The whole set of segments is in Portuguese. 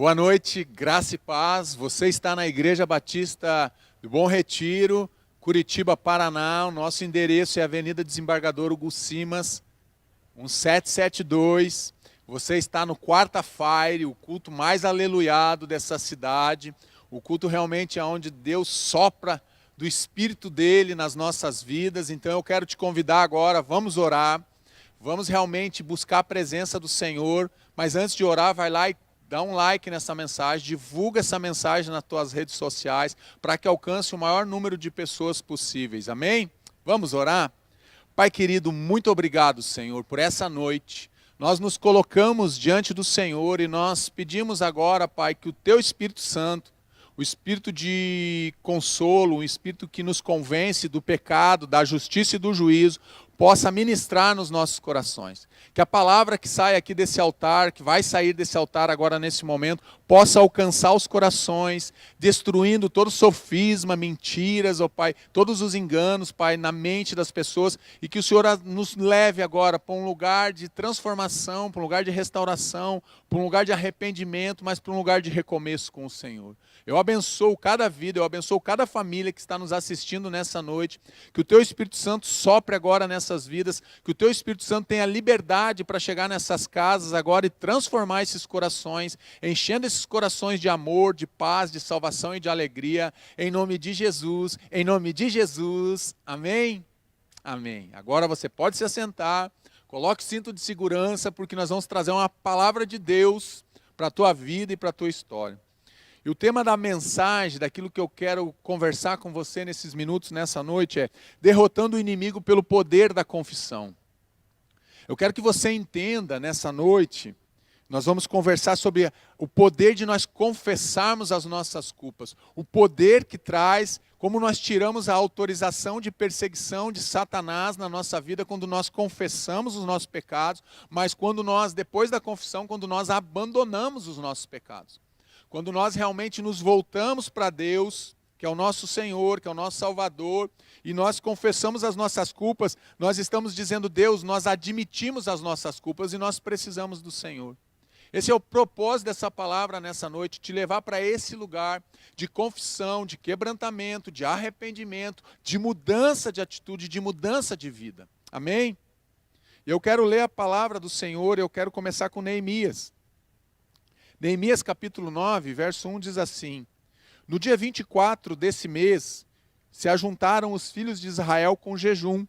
Boa noite, graça e paz. Você está na Igreja Batista do Bom Retiro, Curitiba, Paraná. O nosso endereço é Avenida Desembargador Hugo Simas, 1772. Você está no Quarta Fire, o culto mais aleluiado dessa cidade. O culto realmente é onde Deus sopra do Espírito dele nas nossas vidas. Então eu quero te convidar agora, vamos orar. Vamos realmente buscar a presença do Senhor. Mas antes de orar, vai lá e dá um like nessa mensagem, divulga essa mensagem nas tuas redes sociais, para que alcance o maior número de pessoas possíveis. Amém? Vamos orar? Pai querido, muito obrigado, Senhor, por essa noite. Nós nos colocamos diante do Senhor e nós pedimos agora, Pai, que o Teu Espírito Santo, o Espírito de consolo, o Espírito que nos convence do pecado, da justiça e do juízo, possa ministrar nos nossos corações. Que a palavra que sai aqui desse altar, que vai sair desse altar agora nesse momento, possa alcançar os corações, destruindo todo sofisma, mentiras, ó Pai, todos os enganos, Pai, na mente das pessoas, e que o Senhor nos leve agora para um lugar de transformação, para um lugar de restauração, para um lugar de arrependimento, mas para um lugar de recomeço com o Senhor. Eu abençoo cada vida, eu abençoo cada família que está nos assistindo nessa noite, que o Teu Espírito Santo sopre agora nessas vidas, que o Teu Espírito Santo tenha liberdade para chegar nessas casas agora e transformar esses corações, enchendo esses corações de amor, de paz, de salvação e de alegria, em nome de Jesus, amém? Amém. Agora você pode se assentar, coloque o cinto de segurança, porque nós vamos trazer uma palavra de Deus para a tua vida e para a tua história. E o tema da mensagem, daquilo que eu quero conversar com você nesses minutos, nessa noite, é derrotando o inimigo pelo poder da confissão. Eu quero que você entenda nessa noite, nós vamos conversar sobre o poder de nós confessarmos as nossas culpas. O poder que traz, como nós tiramos a autorização de perseguição de Satanás na nossa vida quando nós confessamos os nossos pecados, mas quando nós, depois da confissão, quando nós abandonamos os nossos pecados. Quando nós realmente nos voltamos para Deus, que é o nosso Senhor, que é o nosso Salvador, e nós confessamos as nossas culpas, nós estamos dizendo, Deus, nós admitimos as nossas culpas e nós precisamos do Senhor. Esse é o propósito dessa palavra nessa noite, te levar para esse lugar de confissão, de quebrantamento, de arrependimento, de mudança de atitude, de mudança de vida. Amém? Eu quero ler a palavra do Senhor, eu quero começar com Neemias. Neemias capítulo 9, verso 1 diz assim: No dia 24 desse mês, se ajuntaram os filhos de Israel com jejum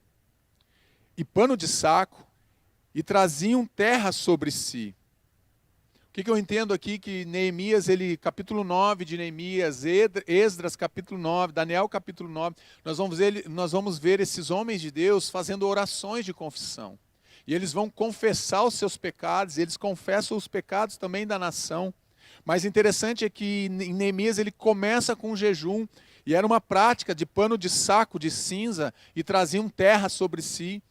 e pano de saco, e traziam terra sobre si. O que eu entendo aqui que Neemias, capítulo 9 de Neemias, Esdras capítulo 9, Daniel capítulo 9, nós vamos ver esses homens de Deus fazendo orações de confissão. E eles vão confessar os seus pecados, eles confessam os pecados também da nação. Mas interessante é que em Neemias ele começa com um jejum, e era uma prática de pano de saco de cinza, e traziam terra sobre si,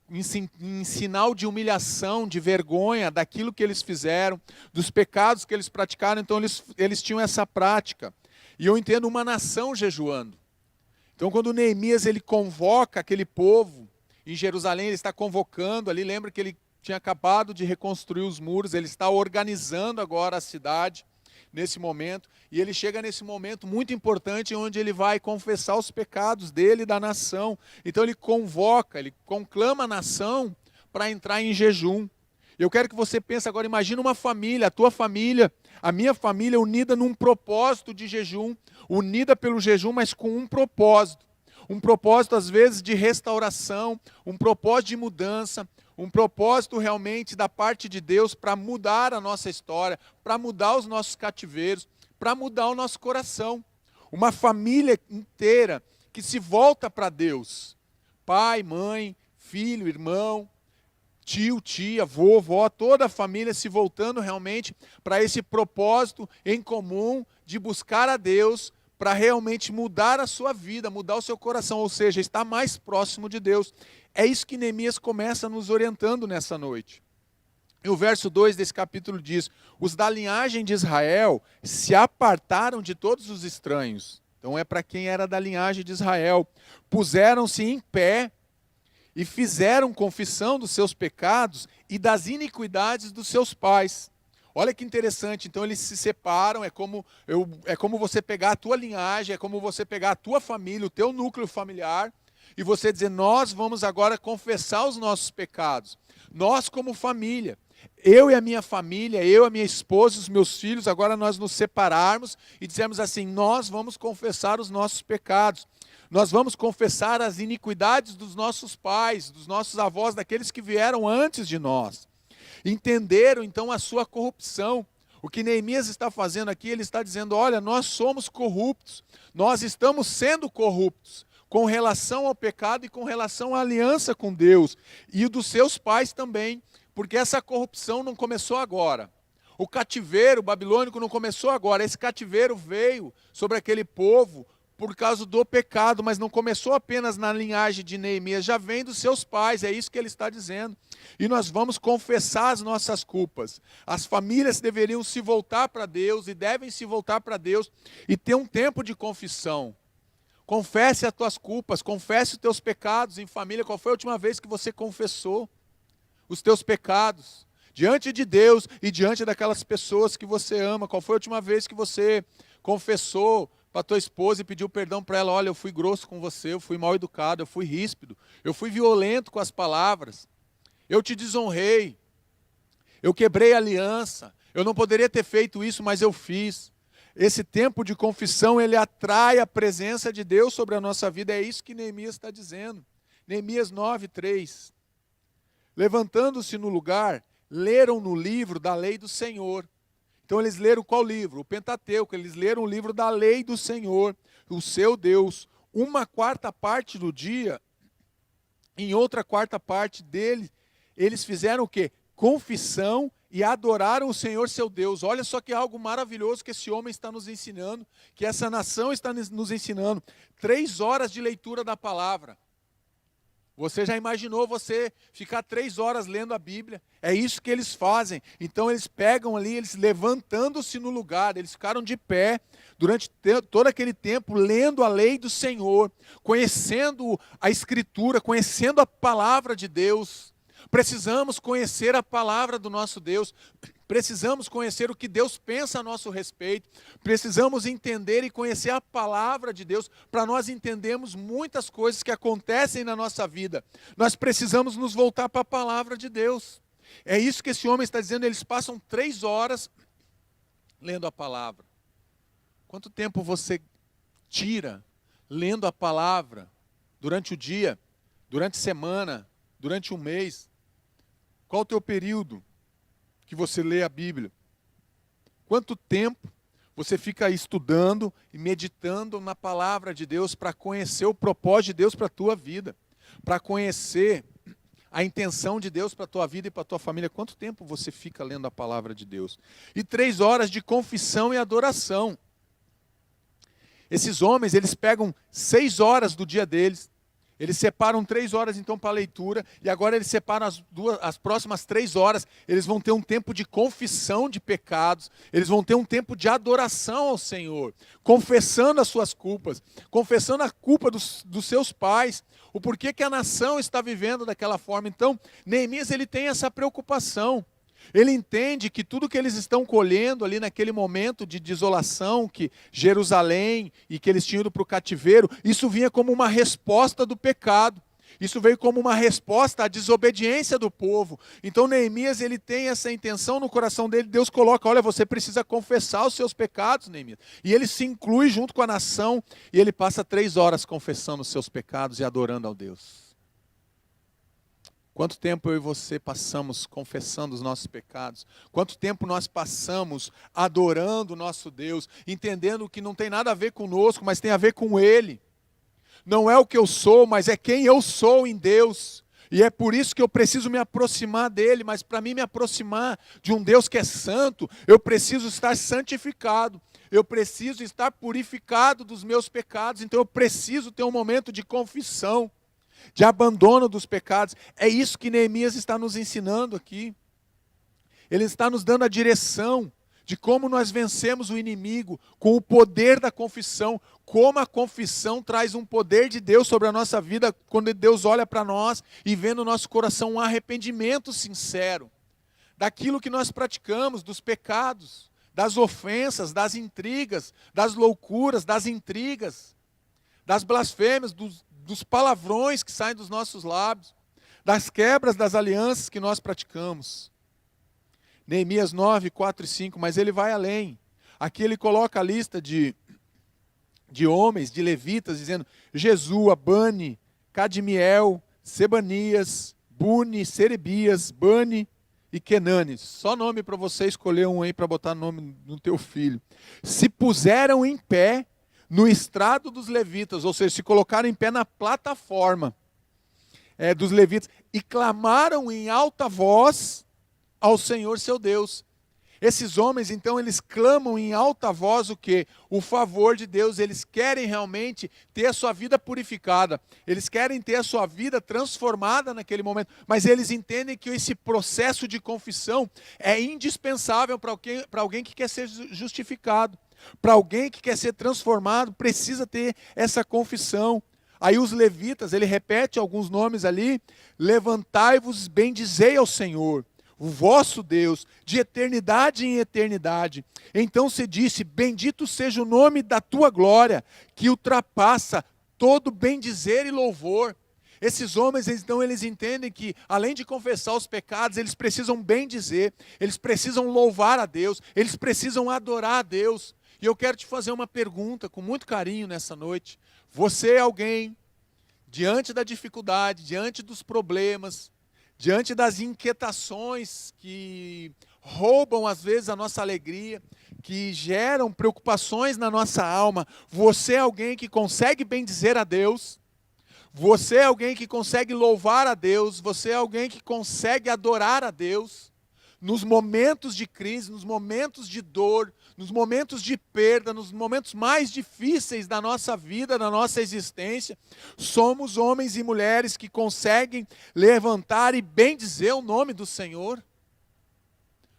em sinal de humilhação, de vergonha, daquilo que eles fizeram, dos pecados que eles praticaram, então eles tinham essa prática. E eu entendo uma nação jejuando. Então quando Neemias ele convoca aquele povo, em Jerusalém ele está convocando ali, lembra que ele tinha acabado de reconstruir os muros, ele está organizando agora a cidade nesse momento, e ele chega nesse momento muito importante onde ele vai confessar os pecados dele e da nação. Então ele convoca, ele conclama a nação para entrar em jejum. Eu quero que você pense agora, imagina uma família, a tua família, a minha família unida num propósito de jejum, unida pelo jejum, mas com um propósito. Um propósito, às vezes, de restauração, um propósito de mudança, um propósito realmente da parte de Deus para mudar a nossa história, para mudar os nossos cativeiros, para mudar o nosso coração. Uma família inteira que se volta para Deus. Pai, mãe, filho, irmão, tio, tia, vô, vó, toda a família se voltando realmente para esse propósito em comum de buscar a Deus, para realmente mudar a sua vida, mudar o seu coração, ou seja, estar mais próximo de Deus. É isso que Neemias começa nos orientando nessa noite. E o verso 2 desse capítulo diz: os da linhagem de Israel se apartaram de todos os estranhos. Então é para quem era da linhagem de Israel. Puseram-se em pé e fizeram confissão dos seus pecados e das iniquidades dos seus pais. Olha que interessante, então eles se separam, é como você pegar a tua linhagem, é como você pegar a tua família, o teu núcleo familiar, e você dizer, nós vamos agora confessar os nossos pecados. Nós como família, eu e a minha família, eu, a minha esposa, os meus filhos, agora nós nos separarmos e dizemos assim, nós vamos confessar os nossos pecados. Nós vamos confessar as iniquidades dos nossos pais, dos nossos avós, daqueles que vieram antes de nós. Entenderam então a sua corrupção. O que Neemias está fazendo aqui, ele está dizendo, olha, nós somos corruptos, nós estamos sendo corruptos com relação ao pecado e com relação à aliança com Deus, e dos seus pais também, porque essa corrupção não começou agora. O cativeiro babilônico não começou agora, esse cativeiro veio sobre aquele povo por causa do pecado, mas não começou apenas na linhagem de Neemias, já vem dos seus pais, é isso que ele está dizendo. E nós vamos confessar as nossas culpas. As famílias deveriam se voltar para Deus e devem se voltar para Deus e ter um tempo de confissão. Confesse as tuas culpas, confesse os teus pecados em família. Qual foi a última vez que você confessou os teus pecados diante de Deus e diante daquelas pessoas que você ama? Qual foi a última vez que você confessou para a tua esposa e pediu perdão para ela? Olha, eu fui grosso com você, eu fui mal educado, eu fui ríspido, eu fui violento com as palavras, eu te desonrei, eu quebrei a aliança, eu não poderia ter feito isso, mas eu fiz. Esse tempo de confissão, ele atrai a presença de Deus sobre a nossa vida, é isso que Neemias está dizendo. Neemias 9:3. Levantando-se no lugar, leram no livro da lei do Senhor. Então eles leram qual livro? O Pentateuco, eles leram o livro da lei do Senhor, o seu Deus. Uma quarta parte do dia, em outra quarta parte dele, eles fizeram o quê? Confissão e adoraram o Senhor seu Deus. Olha só que algo maravilhoso que esse homem está nos ensinando, que essa nação está nos ensinando. 3 horas de leitura da palavra. Você já imaginou você ficar 3 horas lendo a Bíblia? É isso que eles fazem. Então eles pegam ali, eles levantando-se no lugar, eles ficaram de pé durante todo aquele tempo, lendo a lei do Senhor, conhecendo a Escritura, conhecendo a palavra de Deus. Precisamos conhecer a palavra do nosso Deus, precisamos conhecer o que Deus pensa a nosso respeito, precisamos entender e conhecer a palavra de Deus, para nós entendermos muitas coisas que acontecem na nossa vida. Nós precisamos nos voltar para a palavra de Deus. É isso que esse homem está dizendo, eles passam 3 horas lendo a palavra. Quanto tempo você tira lendo a palavra durante o dia, durante a semana, durante um mês? Qual o teu período que você lê a Bíblia? Quanto tempo você fica estudando e meditando na palavra de Deus para conhecer o propósito de Deus para a tua vida, para conhecer a intenção de Deus para a tua vida e para a tua família? Quanto tempo você fica lendo a palavra de Deus? E 3 horas de confissão e adoração. Esses homens, eles pegam 6 horas do dia deles, eles separam 3 horas então para a leitura, e agora eles separam as próximas 3 horas, eles vão ter um tempo de confissão de pecados, eles vão ter um tempo de adoração ao Senhor, confessando as suas culpas, confessando a culpa dos seus pais, o porquê que a nação está vivendo daquela forma. Então, Neemias, ele tem essa preocupação. Ele entende que tudo que eles estão colhendo ali naquele momento de desolação, que Jerusalém e que eles tinham ido para o cativeiro, isso vinha como uma resposta do pecado. Isso veio como uma resposta à desobediência do povo. Então Neemias, ele tem essa intenção no coração dele. Deus coloca, olha, você precisa confessar os seus pecados, Neemias. E ele se inclui junto com a nação e ele passa 3 horas confessando os seus pecados e adorando ao Deus. Quanto tempo eu e você passamos confessando os nossos pecados? Quanto tempo nós passamos adorando o nosso Deus, entendendo que não tem nada a ver conosco, mas tem a ver com Ele. Não é o que eu sou, mas é quem eu sou em Deus. E é por isso que eu preciso me aproximar dEle, mas para mim me aproximar de um Deus que é santo, eu preciso estar santificado. Eu preciso estar purificado dos meus pecados, então eu preciso ter um momento de confissão, de abandono dos pecados. É isso que Neemias está nos ensinando aqui. Ele está nos dando a direção de como nós vencemos o inimigo com o poder da confissão, como a confissão traz um poder de Deus sobre a nossa vida, quando Deus olha para nós e vê no nosso coração um arrependimento sincero. daquilo que nós praticamos, dos pecados, das ofensas, das intrigas, das loucuras, das intrigas, das blasfêmias, dos palavrões que saem dos nossos lábios, das quebras das alianças que nós praticamos. Neemias 9, 4 e 5, mas ele vai além. Aqui ele coloca a lista de homens, de levitas, dizendo Jesua, Bani, Cadmiel, Sebanias, Buni, Serebias, Bani e Kenanes. Só nome para você escolher um aí para botar nome no teu filho. Se puseram em pé no estrado dos levitas, ou seja, se colocaram em pé na plataforma dos levitas e clamaram em alta voz ao Senhor seu Deus. Esses homens, então, eles clamam em alta voz o quê? O favor de Deus. Eles querem realmente ter a sua vida purificada. Eles querem ter a sua vida transformada naquele momento. Mas eles entendem que esse processo de confissão é indispensável para alguém que quer ser justificado. Para alguém que quer ser transformado, precisa ter essa confissão. Aí os levitas, ele repete alguns nomes ali. Levantai-vos, bendizei ao Senhor, o vosso Deus, de eternidade em eternidade. Então se disse, bendito seja o nome da tua glória, que ultrapassa todo bendizer e louvor. Esses homens, então, eles entendem que, além de confessar os pecados, eles precisam bendizer, eles precisam louvar a Deus, eles precisam adorar a Deus. E eu quero te fazer uma pergunta com muito carinho nessa noite. Você é alguém, diante da dificuldade, diante dos problemas, diante das inquietações que roubam às vezes a nossa alegria, que geram preocupações na nossa alma, você é alguém que consegue bendizer a Deus? Você é alguém que consegue louvar a Deus? Você é alguém que consegue adorar a Deus? Nos momentos de crise, nos momentos de dor, nos momentos de perda, nos momentos mais difíceis da nossa vida, da nossa existência, somos homens e mulheres que conseguem levantar e bendizer o nome do Senhor?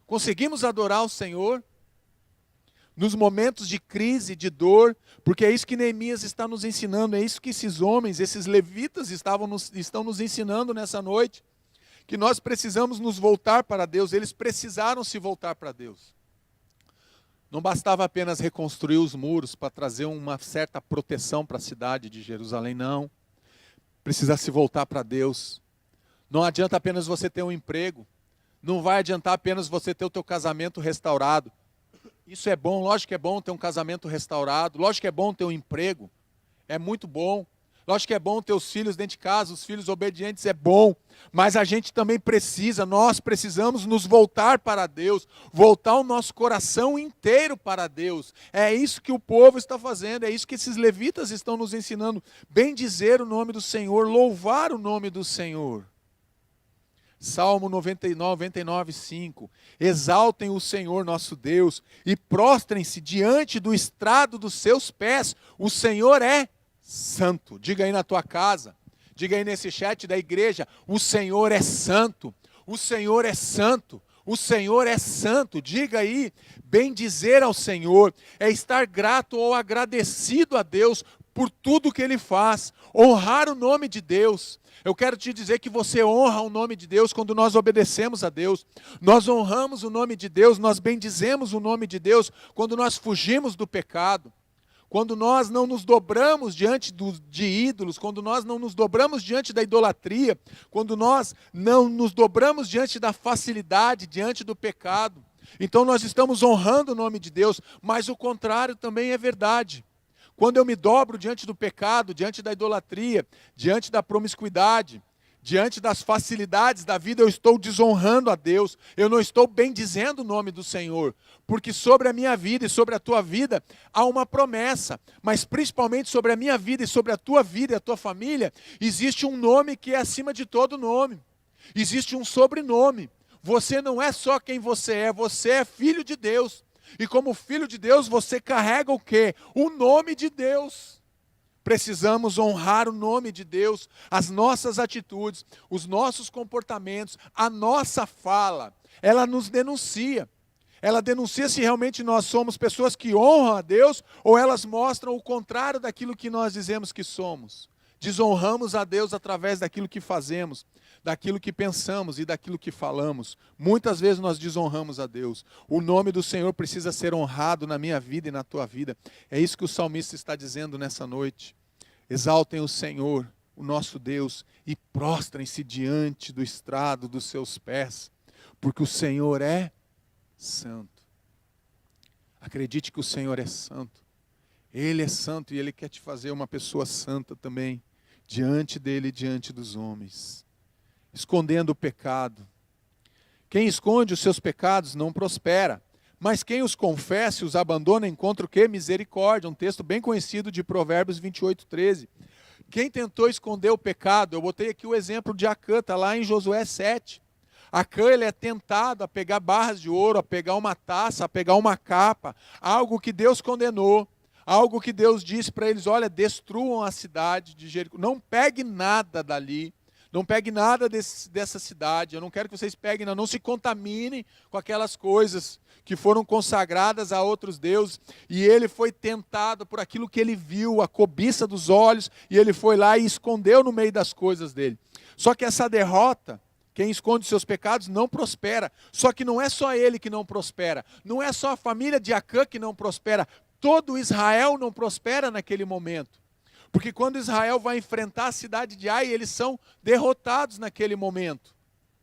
Conseguimos adorar o Senhor? Nos momentos de crise, de dor, porque é isso que Neemias está nos ensinando, é isso que esses homens, esses levitas estão nos ensinando nessa noite, que nós precisamos nos voltar para Deus. Eles precisaram se voltar para Deus. Não bastava apenas reconstruir os muros para trazer uma certa proteção para a cidade de Jerusalém, não. Precisa se voltar para Deus. Não adianta apenas você ter um emprego, não vai adiantar apenas você ter o teu casamento restaurado. Isso é bom, lógico que é bom ter um casamento restaurado, lógico que é bom ter um emprego, é muito bom. Lógico que é bom ter os filhos dentro de casa, os filhos obedientes é bom, mas a gente também nós precisamos nos voltar para Deus, voltar o nosso coração inteiro para Deus. É isso que o povo está fazendo, é isso que esses levitas estão nos ensinando, bendizer o nome do Senhor, louvar o nome do Senhor. Salmo 99, 5, exaltem o Senhor nosso Deus e prostrem-se diante do estrado dos seus pés, o Senhor é santo. Diga aí na tua casa, diga aí nesse chat da igreja, o Senhor é santo, o Senhor é santo, o Senhor é santo. Diga aí, bendizer ao Senhor é estar grato ou agradecido a Deus por tudo que Ele faz, honrar o nome de Deus. Eu quero te dizer que você honra o nome de Deus quando nós obedecemos a Deus. Nós honramos o nome de Deus, nós bendizemos o nome de Deus quando nós fugimos do pecado. Quando nós não nos dobramos diante de ídolos, quando nós não nos dobramos diante da idolatria, quando nós não nos dobramos diante da facilidade, diante do pecado. Então nós estamos honrando o nome de Deus, mas o contrário também é verdade. Quando eu me dobro diante do pecado, diante da idolatria, diante da promiscuidade, diante das facilidades da vida, eu estou desonrando a Deus, eu não estou bendizendo o nome do Senhor, porque sobre a minha vida e sobre a tua vida há uma promessa, mas principalmente sobre a minha vida e sobre a tua vida e a tua família, existe um nome que é acima de todo nome, existe um sobrenome. Você não é só quem você é filho de Deus, e como filho de Deus você carrega o quê? O nome de Deus. Precisamos honrar o nome de Deus, as nossas atitudes, os nossos comportamentos, a nossa fala, ela nos denuncia. Ela denuncia se realmente nós somos pessoas que honram a Deus ou elas mostram o contrário daquilo que nós dizemos que somos. desonramos a Deus através daquilo que fazemos, daquilo que pensamos e daquilo que falamos. Muitas vezes nós desonramos a Deus. O nome do Senhor precisa ser honrado na minha vida e na tua vida. É isso que o salmista está dizendo nessa noite. Exaltem o Senhor, o nosso Deus, e prostrem-se diante do estrado dos seus pés, porque o Senhor é santo. Acredite que o Senhor é santo. Ele é santo e Ele quer te fazer uma pessoa santa também, diante dEle e diante dos homens. Escondendo o pecado. Quem esconde os seus pecados não prospera, mas quem os confessa e os abandona encontra o quê? Misericórdia. Um texto bem conhecido de Provérbios 28:13. Quem tentou esconder o pecado, eu botei aqui o exemplo de Acã, está lá em Josué 7. Acã, ele é tentado a pegar barras de ouro, a pegar uma taça, a pegar uma capa, algo que Deus condenou, algo que Deus disse para eles, olha, destruam a cidade de Jericó, não pegue nada dali, não pegue nada dessa cidade, eu não quero que vocês peguem, não se contaminem com aquelas coisas que foram consagradas a outros deuses, e ele foi tentado por aquilo que ele viu, a cobiça dos olhos, e ele foi lá e escondeu no meio das coisas dele. Só que essa derrota, quem esconde seus pecados não prospera. Só que não é só ele que não prospera, não é só a família de Acã que não prospera, todo Israel não prospera naquele momento. Porque quando Israel vai enfrentar a cidade de Ai, eles são derrotados naquele momento.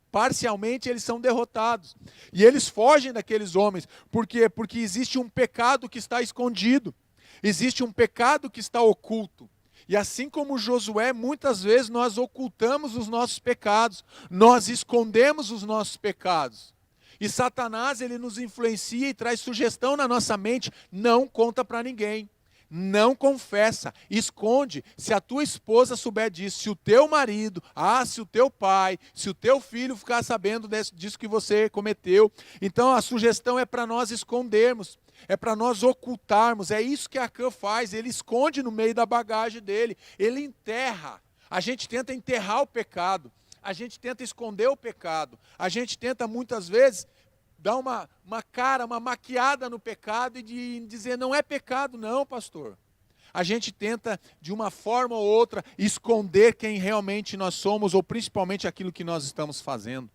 Parcialmente eles são derrotados. E eles fogem daqueles homens. Por quê? Porque existe um pecado que está escondido. Existe um pecado que está oculto. E assim como Josué, muitas vezes nós ocultamos os nossos pecados. Nós escondemos os nossos pecados. E Satanás, ele nos influencia e traz sugestão na nossa mente. Não conta para ninguém. Não confessa, esconde. Se a tua esposa souber disso, se o teu marido, se o teu pai, se o teu filho ficar sabendo disso que você cometeu. Então a sugestão é para nós escondermos, é para nós ocultarmos. É isso que Acã faz, ele esconde no meio da bagagem dele, ele enterra. A gente tenta enterrar o pecado, a gente tenta esconder o pecado, a gente tenta muitas vezes dar uma cara, uma maquiada no pecado e de dizer, não é pecado não, pastor. A gente tenta, de uma forma ou outra, esconder quem realmente nós somos, ou principalmente aquilo que nós estamos fazendo.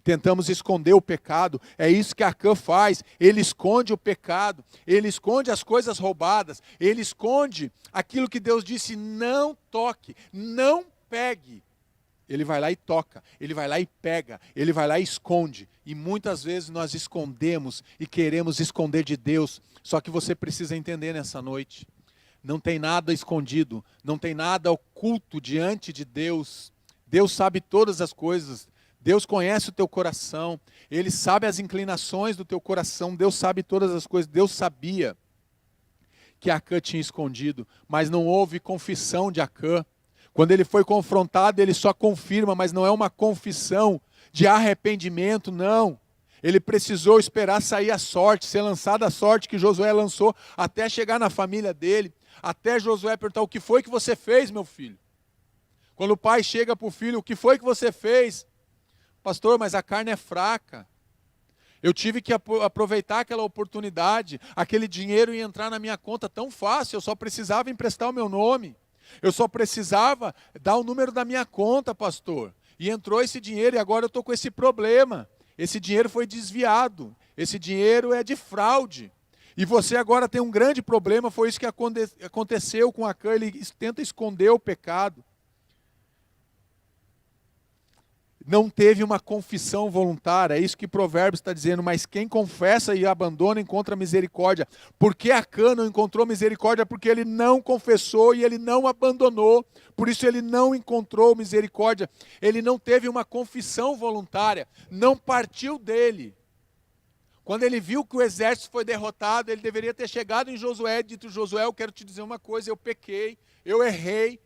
Tentamos esconder o pecado, é isso que Acã faz, ele esconde o pecado, ele esconde as coisas roubadas, ele esconde aquilo que Deus disse, não toque, não pegue. Ele vai lá e toca, ele vai lá e pega, ele vai lá e esconde. E muitas vezes nós escondemos e queremos esconder de Deus. Só que você precisa entender nessa noite. Não tem nada escondido, não tem nada oculto diante de Deus. Deus sabe todas as coisas. Deus conhece o teu coração. Ele sabe as inclinações do teu coração. Deus sabe todas as coisas. Deus sabia que Acã tinha escondido, mas não houve confissão de Acã. Quando ele foi confrontado, ele só confirma, mas não é uma confissão de arrependimento, não. Ele precisou esperar sair a sorte, ser lançada a sorte que Josué lançou, até chegar na família dele, até Josué perguntar, o que foi que você fez, meu filho? Quando o pai chega para o filho, o que foi que você fez? Pastor, mas a carne é fraca. Eu tive que aproveitar aquela oportunidade, aquele dinheiro ia entrar na minha conta tão fácil, eu só precisava emprestar o meu nome. Eu só precisava dar o número da minha conta, pastor. E entrou esse dinheiro e agora eu estou com esse problema. Esse dinheiro foi desviado. Esse dinheiro é de fraude. E você agora tem um grande problema. Foi isso que aconteceu com Acã. Ele tenta esconder o pecado. Não teve uma confissão voluntária, é isso que Provérbios está dizendo, mas quem confessa e abandona encontra misericórdia. Por que Acã não encontrou misericórdia? Porque ele não confessou e ele não abandonou, por isso ele não encontrou misericórdia. Ele não teve uma confissão voluntária, não partiu dele. Quando ele viu que o exército foi derrotado, ele deveria ter chegado em Josué e dito, Josué, eu quero te dizer uma coisa, eu pequei, eu errei.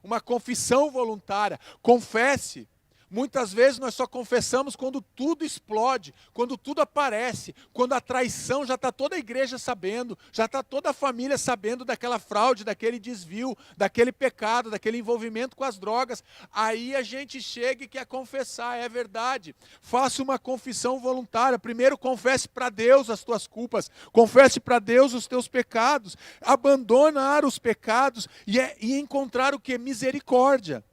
Uma confissão voluntária, confesse. Muitas vezes nós só confessamos quando tudo explode, quando tudo aparece, quando a traição já está toda a igreja sabendo, já está toda a família sabendo daquela fraude, daquele desvio, daquele pecado, daquele envolvimento com as drogas. Aí a gente chega e quer confessar, é verdade. Faça uma confissão voluntária. Primeiro confesse para Deus as tuas culpas, confesse para Deus os teus pecados, abandonar os pecados e encontrar o que? Misericórdia.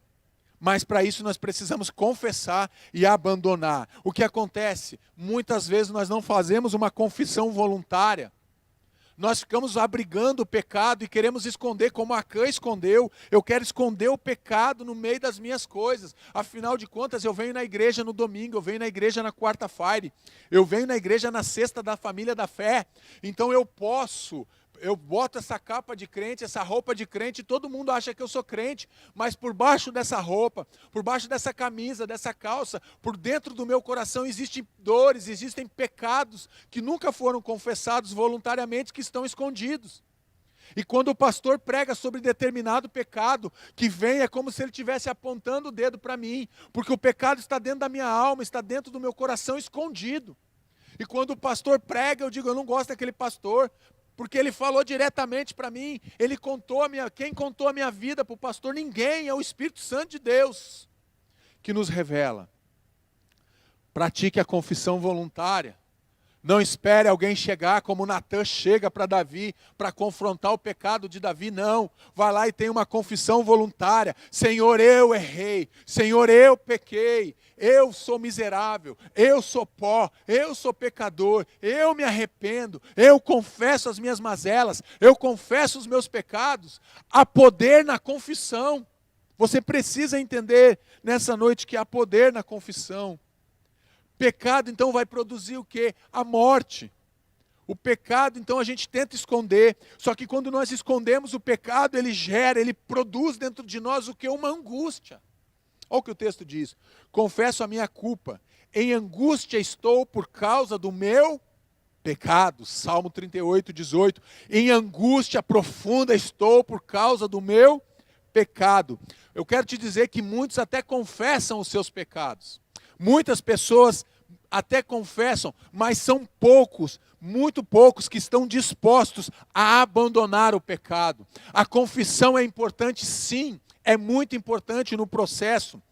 Mas para isso nós precisamos confessar e abandonar. O que acontece? Muitas vezes nós não fazemos uma confissão voluntária. Nós ficamos abrigando o pecado e queremos esconder como Acã escondeu. Eu quero esconder o pecado no meio das minhas coisas. Afinal de contas, eu venho na igreja no domingo, eu venho na igreja na quarta-feira, eu venho na igreja na sexta da família da fé. Então eu boto essa capa de crente, essa roupa de crente, e todo mundo acha que eu sou crente, mas por baixo dessa roupa, por baixo dessa camisa, dessa calça, por dentro do meu coração existem dores, existem pecados que nunca foram confessados voluntariamente, que estão escondidos. E quando o pastor prega sobre determinado pecado, que vem é como se ele estivesse apontando o dedo para mim, porque o pecado está dentro da minha alma, está dentro do meu coração escondido. E quando o pastor prega, eu digo, eu não gosto daquele pastor, porque ele falou diretamente para mim, quem contou a minha vida para o pastor? Ninguém, é o Espírito Santo de Deus que nos revela. Pratique a confissão voluntária. Não espere alguém chegar como Natã chega para Davi, para confrontar o pecado de Davi, não. Vai lá e tem uma confissão voluntária. Senhor, eu errei. Senhor, eu pequei. Eu sou miserável. Eu sou pó. Eu sou pecador. Eu me arrependo. Eu confesso as minhas mazelas. Eu confesso os meus pecados. Há poder na confissão. Você precisa entender nessa noite que há poder na confissão. Pecado, então, vai produzir o quê? A morte. O pecado, então, a gente tenta esconder. Só que quando nós escondemos o pecado, ele produz dentro de nós o quê? Uma angústia. Olha o que o texto diz. Confesso a minha culpa. Em angústia estou por causa do meu pecado. Salmo 38, 18. Em angústia profunda estou por causa do meu pecado. Eu quero te dizer que muitos até confessam os seus pecados. Muitas pessoas até confessam, mas são poucos, muito poucos que estão dispostos a abandonar o pecado. A confissão é importante, sim, é muito importante no processo,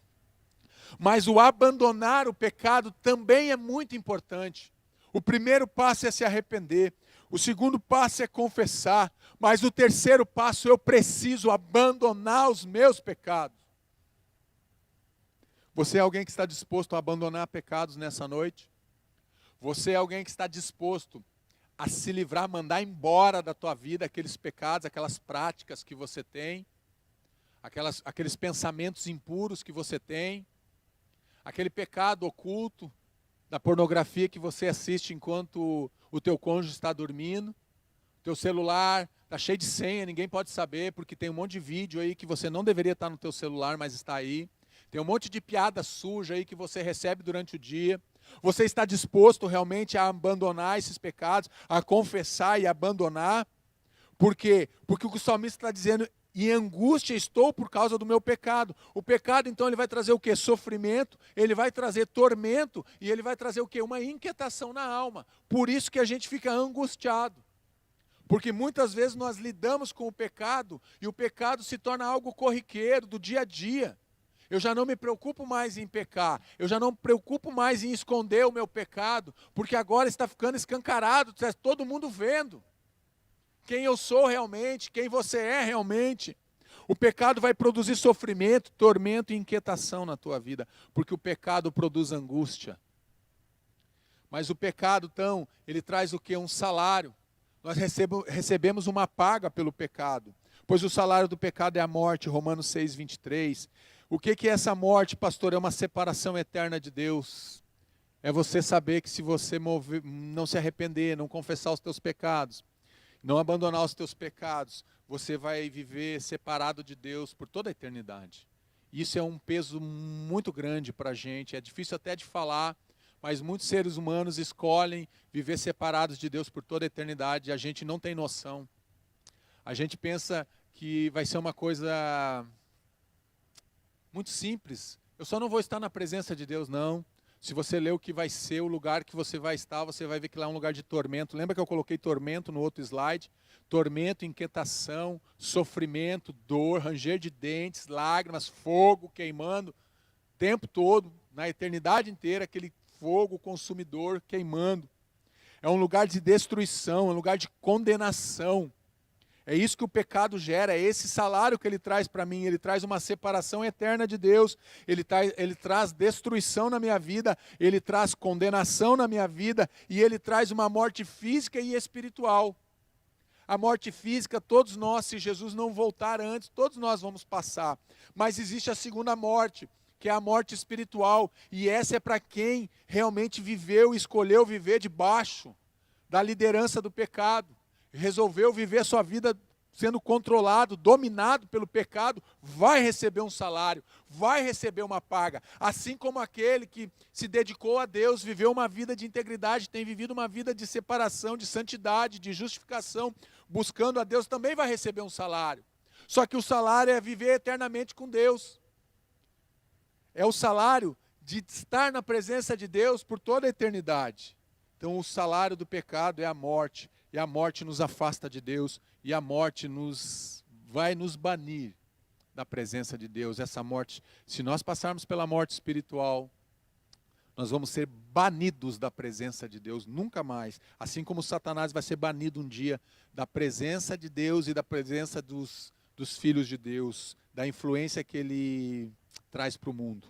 mas o abandonar o pecado também é muito importante. O primeiro passo é se arrepender, o segundo passo é confessar, mas o terceiro passo eu preciso abandonar os meus pecados. Você é alguém que está disposto a abandonar pecados nessa noite? Você é alguém que está disposto a se livrar, mandar embora da tua vida aqueles pecados, aquelas práticas que você tem, aqueles pensamentos impuros que você tem, aquele pecado oculto da pornografia que você assiste enquanto o teu cônjuge está dormindo, o teu celular está cheio de senha, ninguém pode saber, porque tem um monte de vídeo aí que você não deveria estar no teu celular, mas está aí. Tem um monte de piada suja aí que você recebe durante o dia. Você está disposto realmente a abandonar esses pecados, a confessar e abandonar? Por quê? Porque o que o salmista está dizendo, em angústia estou por causa do meu pecado. O pecado, então, ele vai trazer o quê? Sofrimento, ele vai trazer tormento, e ele vai trazer o quê? Uma inquietação na alma. Por isso que a gente fica angustiado. Porque muitas vezes nós lidamos com o pecado, e o pecado se torna algo corriqueiro, do dia a dia. Eu já não me preocupo mais em pecar, eu já não me preocupo mais em esconder o meu pecado, porque agora está ficando escancarado, está todo mundo vendo quem eu sou realmente, quem você é realmente. O pecado vai produzir sofrimento, tormento e inquietação na tua vida, porque o pecado produz angústia. Mas o pecado, então, ele traz o quê? Um salário. Nós recebemos uma paga pelo pecado, pois o salário do pecado é a morte, Romanos 6, 23. O que é essa morte, pastor? É uma separação eterna de Deus. É você saber que se você não se arrepender, não confessar os teus pecados, não abandonar os teus pecados, você vai viver separado de Deus por toda a eternidade. Isso é um peso muito grande para a gente, é difícil até de falar, mas muitos seres humanos escolhem viver separados de Deus por toda a eternidade, e a gente não tem noção. A gente pensa que vai ser uma coisa muito simples. Eu só não vou estar na presença de Deus, não. Se você ler o que vai ser, o lugar que você vai estar, você vai ver que lá é um lugar de tormento. Lembra que eu coloquei tormento no outro slide? Tormento, inquietação, sofrimento, dor, ranger de dentes, lágrimas, fogo queimando o tempo todo, na eternidade inteira, aquele fogo consumidor queimando. É um lugar de destruição, é um lugar de condenação. É isso que o pecado gera, é esse salário que ele traz para mim. Ele traz uma separação eterna de Deus, ele traz destruição na minha vida, ele traz condenação na minha vida, e ele traz uma morte física e espiritual. A morte física, todos nós, se Jesus não voltar antes, todos nós vamos passar. Mas existe a segunda morte, que é a morte espiritual, e essa é para quem realmente viveu, escolheu viver debaixo da liderança do pecado. Resolveu viver a sua vida sendo controlado, dominado pelo pecado, vai receber um salário, vai receber uma paga. Assim como aquele que se dedicou a Deus, viveu uma vida de integridade, tem vivido uma vida de separação, de santidade, de justificação, buscando a Deus, também vai receber um salário. Só que o salário é viver eternamente com Deus. É o salário de estar na presença de Deus por toda a eternidade. Então o salário do pecado é a morte. E a morte nos afasta de Deus, e a morte vai nos banir da presença de Deus. Essa morte, se nós passarmos pela morte espiritual, nós vamos ser banidos da presença de Deus, nunca mais. Assim como Satanás vai ser banido um dia da presença de Deus e da presença dos filhos de Deus, da influência que ele traz para o mundo.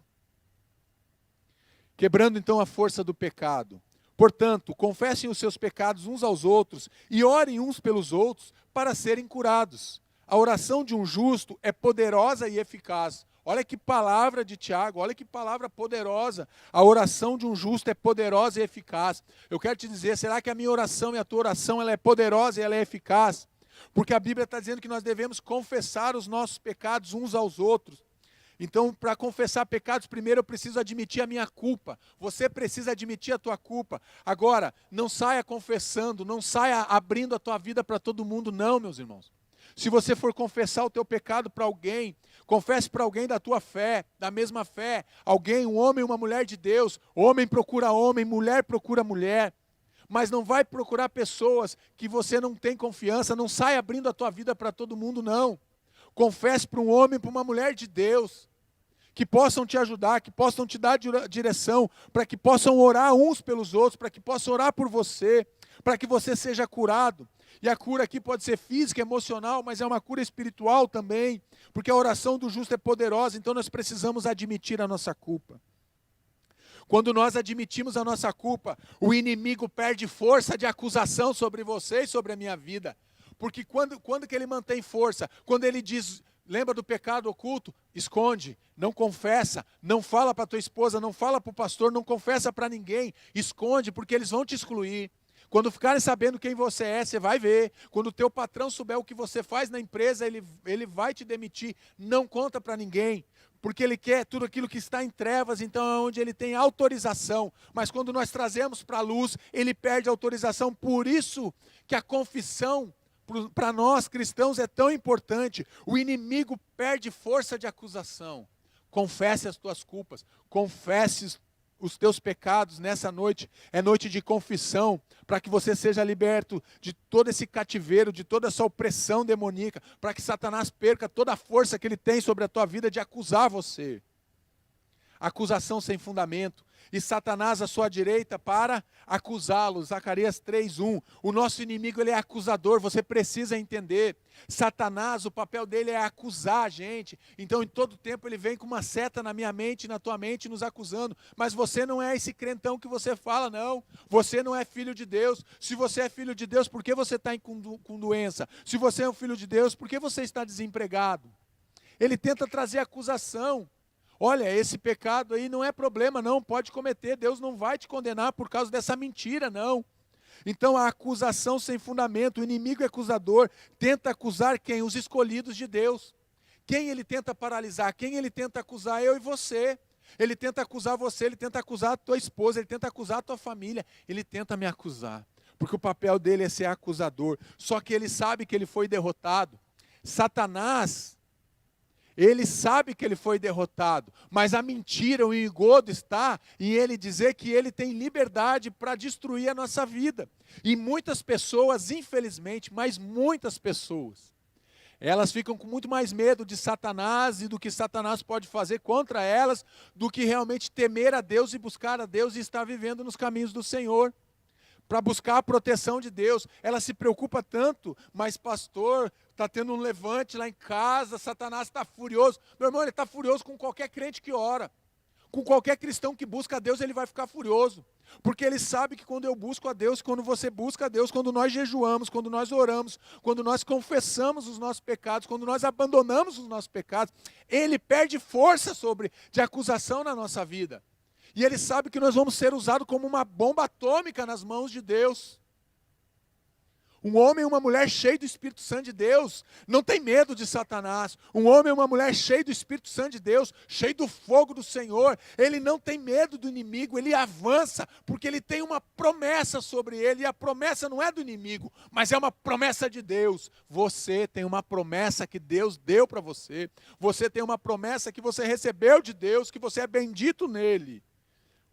Quebrando então a força do pecado. Portanto, confessem os seus pecados uns aos outros e orem uns pelos outros para serem curados. A oração de um justo é poderosa e eficaz. Olha que palavra de Tiago, olha que palavra poderosa. A oração de um justo é poderosa e eficaz. Eu quero te dizer, será que a minha oração e a tua oração ela é poderosa e ela é eficaz? Porque a Bíblia está dizendo que nós devemos confessar os nossos pecados uns aos outros. Então, para confessar pecados, primeiro eu preciso admitir a minha culpa. Você precisa admitir a tua culpa. Agora, não saia confessando, não saia abrindo a tua vida para todo mundo, não, meus irmãos. Se você for confessar o teu pecado para alguém, confesse para alguém da tua fé, da mesma fé. Alguém, um homem, uma mulher de Deus. Homem procura homem, mulher procura mulher. Mas não vai procurar pessoas que você não tem confiança, não saia abrindo a tua vida para todo mundo, não. Confesse para um homem, para uma mulher de Deus, que possam te ajudar, que possam te dar direção, para que possam orar uns pelos outros, para que possam orar por você, para que você seja curado. E a cura aqui pode ser física, emocional, mas é uma cura espiritual também, porque a oração do justo é poderosa, então nós precisamos admitir a nossa culpa. Quando nós admitimos a nossa culpa, o inimigo perde força de acusação sobre você e sobre a minha vida. Porque quando que ele mantém força? Quando ele diz, lembra do pecado oculto? Esconde, não confessa, não fala para tua esposa, não fala para o pastor, não confessa para ninguém. Esconde, porque eles vão te excluir. Quando ficarem sabendo quem você é, você vai ver. Quando o teu patrão souber o que você faz na empresa, ele vai te demitir. Não conta para ninguém. Porque ele quer tudo aquilo que está em trevas, então é onde ele tem autorização. Mas quando nós trazemos para a luz, ele perde a autorização. Por isso que a confissão para nós cristãos é tão importante. O inimigo perde força de acusação. Confesse as tuas culpas, confesse os teus pecados nessa noite. É noite de confissão, para que você seja liberto de todo esse cativeiro, de toda essa opressão demoníaca, para que Satanás perca toda a força que ele tem sobre a tua vida de acusar você. Acusação sem fundamento. E Satanás à sua direita para acusá-lo. Zacarias 3:1. O nosso inimigo ele é acusador, você precisa entender. Satanás, o papel dele é acusar a gente. Então em todo tempo ele vem com uma seta na minha mente, na tua mente, nos acusando. Mas você não é esse crentão que você fala, não. Você não é filho de Deus. Se você é filho de Deus, por que você está com doença? Se você é um filho de Deus, por que você está desempregado? Ele tenta trazer acusação. Olha, esse pecado aí não é problema, não, pode cometer, Deus não vai te condenar por causa dessa mentira, não. Então a acusação sem fundamento, o inimigo acusador tenta acusar quem? Os escolhidos de Deus. Quem ele tenta paralisar? Quem ele tenta acusar? Eu e você. Ele tenta acusar você, ele tenta acusar a tua esposa, ele tenta acusar a tua família, ele tenta me acusar. Porque o papel dele é ser acusador. Só que ele sabe que ele foi derrotado. Satanás, Ele sabe que ele foi derrotado, mas a mentira, o engodo está em ele dizer que ele tem liberdade para destruir a nossa vida. E muitas pessoas, infelizmente, mas muitas pessoas, elas ficam com muito mais medo de Satanás e do que Satanás pode fazer contra elas, do que realmente temer a Deus e buscar a Deus e estar vivendo nos caminhos do Senhor, para buscar a proteção de Deus. Ela se preocupa tanto, mas pastor, está tendo um levante lá em casa, Satanás está furioso. Meu irmão, ele está furioso com qualquer crente que ora. Com qualquer cristão que busca a Deus, ele vai ficar furioso. Porque ele sabe que quando eu busco a Deus, quando você busca a Deus, quando nós jejuamos, quando nós oramos, quando nós confessamos os nossos pecados, quando nós abandonamos os nossos pecados, ele perde força de acusação na nossa vida. E ele sabe que nós vamos ser usados como uma bomba atômica nas mãos de Deus. Um homem e uma mulher cheio do Espírito Santo de Deus não tem medo de Satanás. Um homem e uma mulher cheio do Espírito Santo de Deus, cheio do fogo do Senhor, ele não tem medo do inimigo, ele avança, porque ele tem uma promessa sobre ele, e a promessa não é do inimigo, mas é uma promessa de Deus. Você tem uma promessa que Deus deu para você, você tem uma promessa que você recebeu de Deus, que você é bendito nele.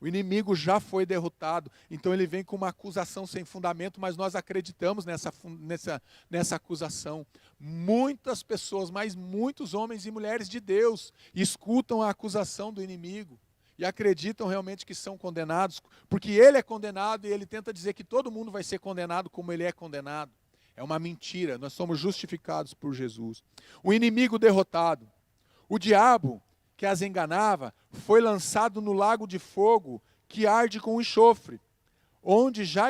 O inimigo já foi derrotado, então ele vem com uma acusação sem fundamento, mas nós acreditamos nessa acusação. Muitas pessoas, mas muitos homens e mulheres de Deus, escutam a acusação do inimigo e acreditam realmente que são condenados, porque ele é condenado e ele tenta dizer que todo mundo vai ser condenado como ele é condenado. É uma mentira, nós somos justificados por Jesus. O inimigo derrotado, o diabo que as enganava, foi lançado no lago de fogo que arde com enxofre, onde já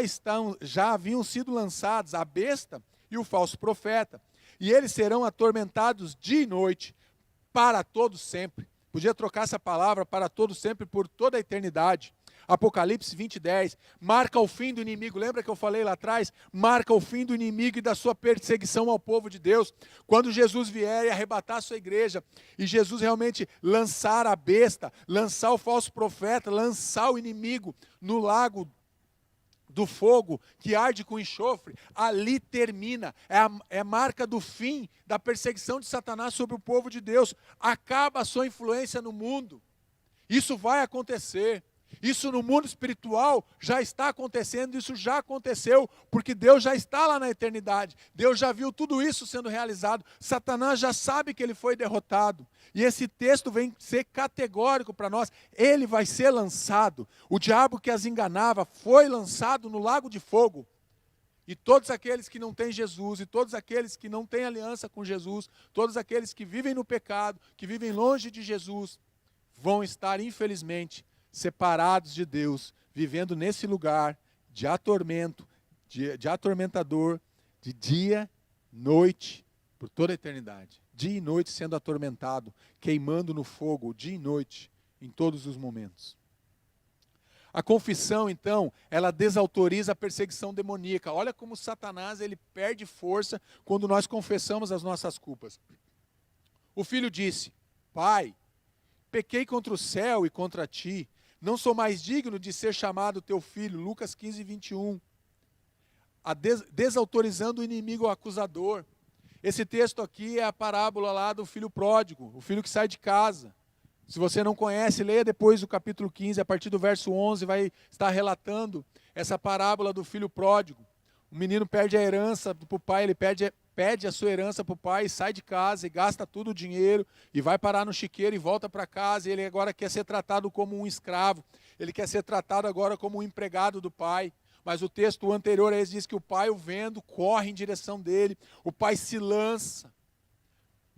haviam sido lançados a besta e o falso profeta, e eles serão atormentados dia e noite, para todo sempre. Podia trocar essa palavra para todo sempre por toda a eternidade. Apocalipse 20:10, marca o fim do inimigo. Lembra que eu falei lá atrás? Marca o fim do inimigo e da sua perseguição ao povo de Deus. Quando Jesus vier e arrebatar a sua igreja, e Jesus realmente lançar a besta, lançar o falso profeta, lançar o inimigo no lago do fogo que arde com enxofre, ali termina, é marca do fim da perseguição de Satanás sobre o povo de Deus. Acaba a sua influência no mundo. Isso vai acontecer. Isso no mundo espiritual já está acontecendo, isso já aconteceu, porque Deus já está lá na eternidade, Deus já viu tudo isso sendo realizado, Satanás já sabe que ele foi derrotado, e esse texto vem ser categórico para nós, ele vai ser lançado, o diabo que as enganava foi lançado no lago de fogo, e todos aqueles que não têm Jesus, e todos aqueles que não têm aliança com Jesus, todos aqueles que vivem no pecado, que vivem longe de Jesus, vão estar infelizmente separados de Deus, vivendo nesse lugar de atormento, de atormentador, de dia, noite, por toda a eternidade. Dia e noite sendo atormentado, queimando no fogo, dia e noite, em todos os momentos. A confissão, então, ela desautoriza a perseguição demoníaca. Olha como Satanás ele perde força quando nós confessamos as nossas culpas. O filho disse: Pai, pequei contra o céu e contra ti, não sou mais digno de ser chamado teu filho. Lucas 15:21. Desautorizando o inimigo acusador. Esse texto aqui é a parábola lá do filho pródigo, o filho que sai de casa. Se você não conhece, leia depois o capítulo 15, a partir do verso 11, vai estar relatando essa parábola do filho pródigo. O menino perde a herança para o pai, ele pede a sua herança para o pai, sai de casa e gasta todo o dinheiro, e vai parar no chiqueiro e volta para casa, e ele agora quer ser tratado como um escravo, ele quer ser tratado agora como um empregado do pai. Mas o texto anterior a esse diz que o pai, o vendo, corre em direção dele, o pai se lança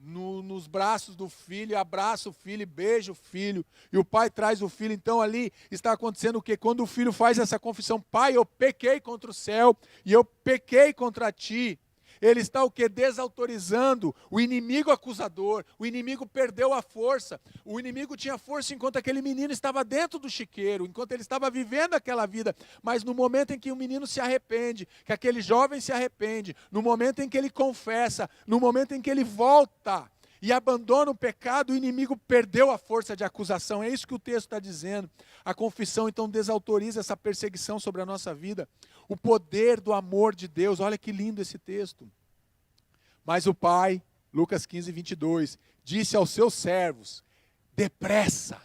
nos braços do filho, abraça o filho, beija o filho, e o pai traz o filho. Então ali está acontecendo o quê? Quando o filho faz essa confissão: Pai, eu pequei contra o céu, e eu pequei contra ti. Ele está o quê? Desautorizando o inimigo acusador. O inimigo perdeu a força. O inimigo tinha força enquanto aquele menino estava dentro do chiqueiro, enquanto ele estava vivendo aquela vida. Mas no momento em que o menino se arrepende, que aquele jovem se arrepende, no momento em que ele confessa, no momento em que ele volta e abandona o pecado, o inimigo perdeu a força de acusação. É isso que o texto está dizendo. A confissão, então, desautoriza essa perseguição sobre a nossa vida. O poder do amor de Deus, olha que lindo esse texto. Mas o pai, Lucas 15:22, disse aos seus servos: depressa,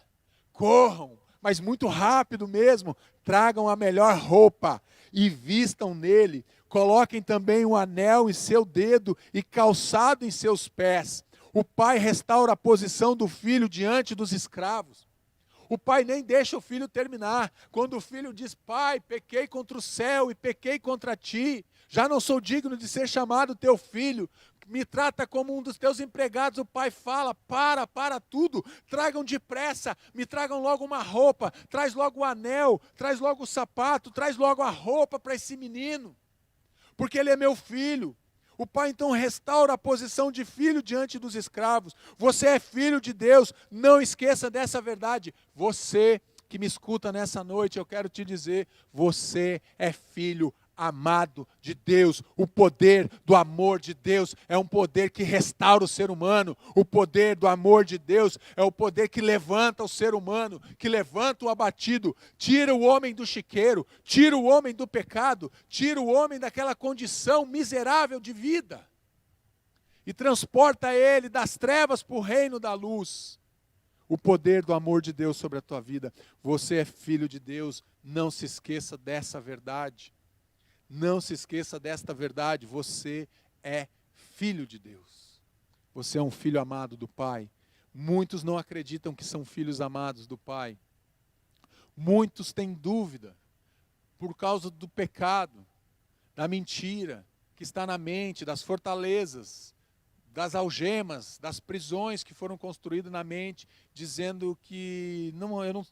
corram, mas muito rápido mesmo, tragam a melhor roupa e vistam nele, coloquem também um anel em seu dedo e calçado em seus pés. O pai restaura a posição do filho diante dos escravos. O pai nem deixa o filho terminar. Quando o filho diz: pai, pequei contra o céu e pequei contra ti, já não sou digno de ser chamado teu filho, me trata como um dos teus empregados. O pai fala: para tudo, tragam depressa, me tragam logo uma roupa, traz logo o anel, traz logo o sapato, traz logo a roupa para esse menino, porque ele é meu filho. O pai então restaura a posição de filho diante dos escravos. Você é filho de Deus, não esqueça dessa verdade. Você que me escuta nessa noite, eu quero te dizer, você é filho amado de Deus. O poder do amor de Deus é um poder que restaura o ser humano. O poder do amor de Deus é o poder que levanta o ser humano, que levanta o abatido, tira o homem do chiqueiro, tira o homem do pecado, tira o homem daquela condição miserável de vida e transporta ele das trevas para o reino da luz. O poder do amor de Deus sobre a tua vida. Você é filho de Deus, não se esqueça dessa verdade. Não se esqueça desta verdade, você é filho de Deus. Você é um filho amado do Pai. Muitos não acreditam que são filhos amados do Pai. Muitos têm dúvida por causa do pecado, da mentira que está na mente, das fortalezas, das algemas, das prisões que foram construídas na mente, dizendo que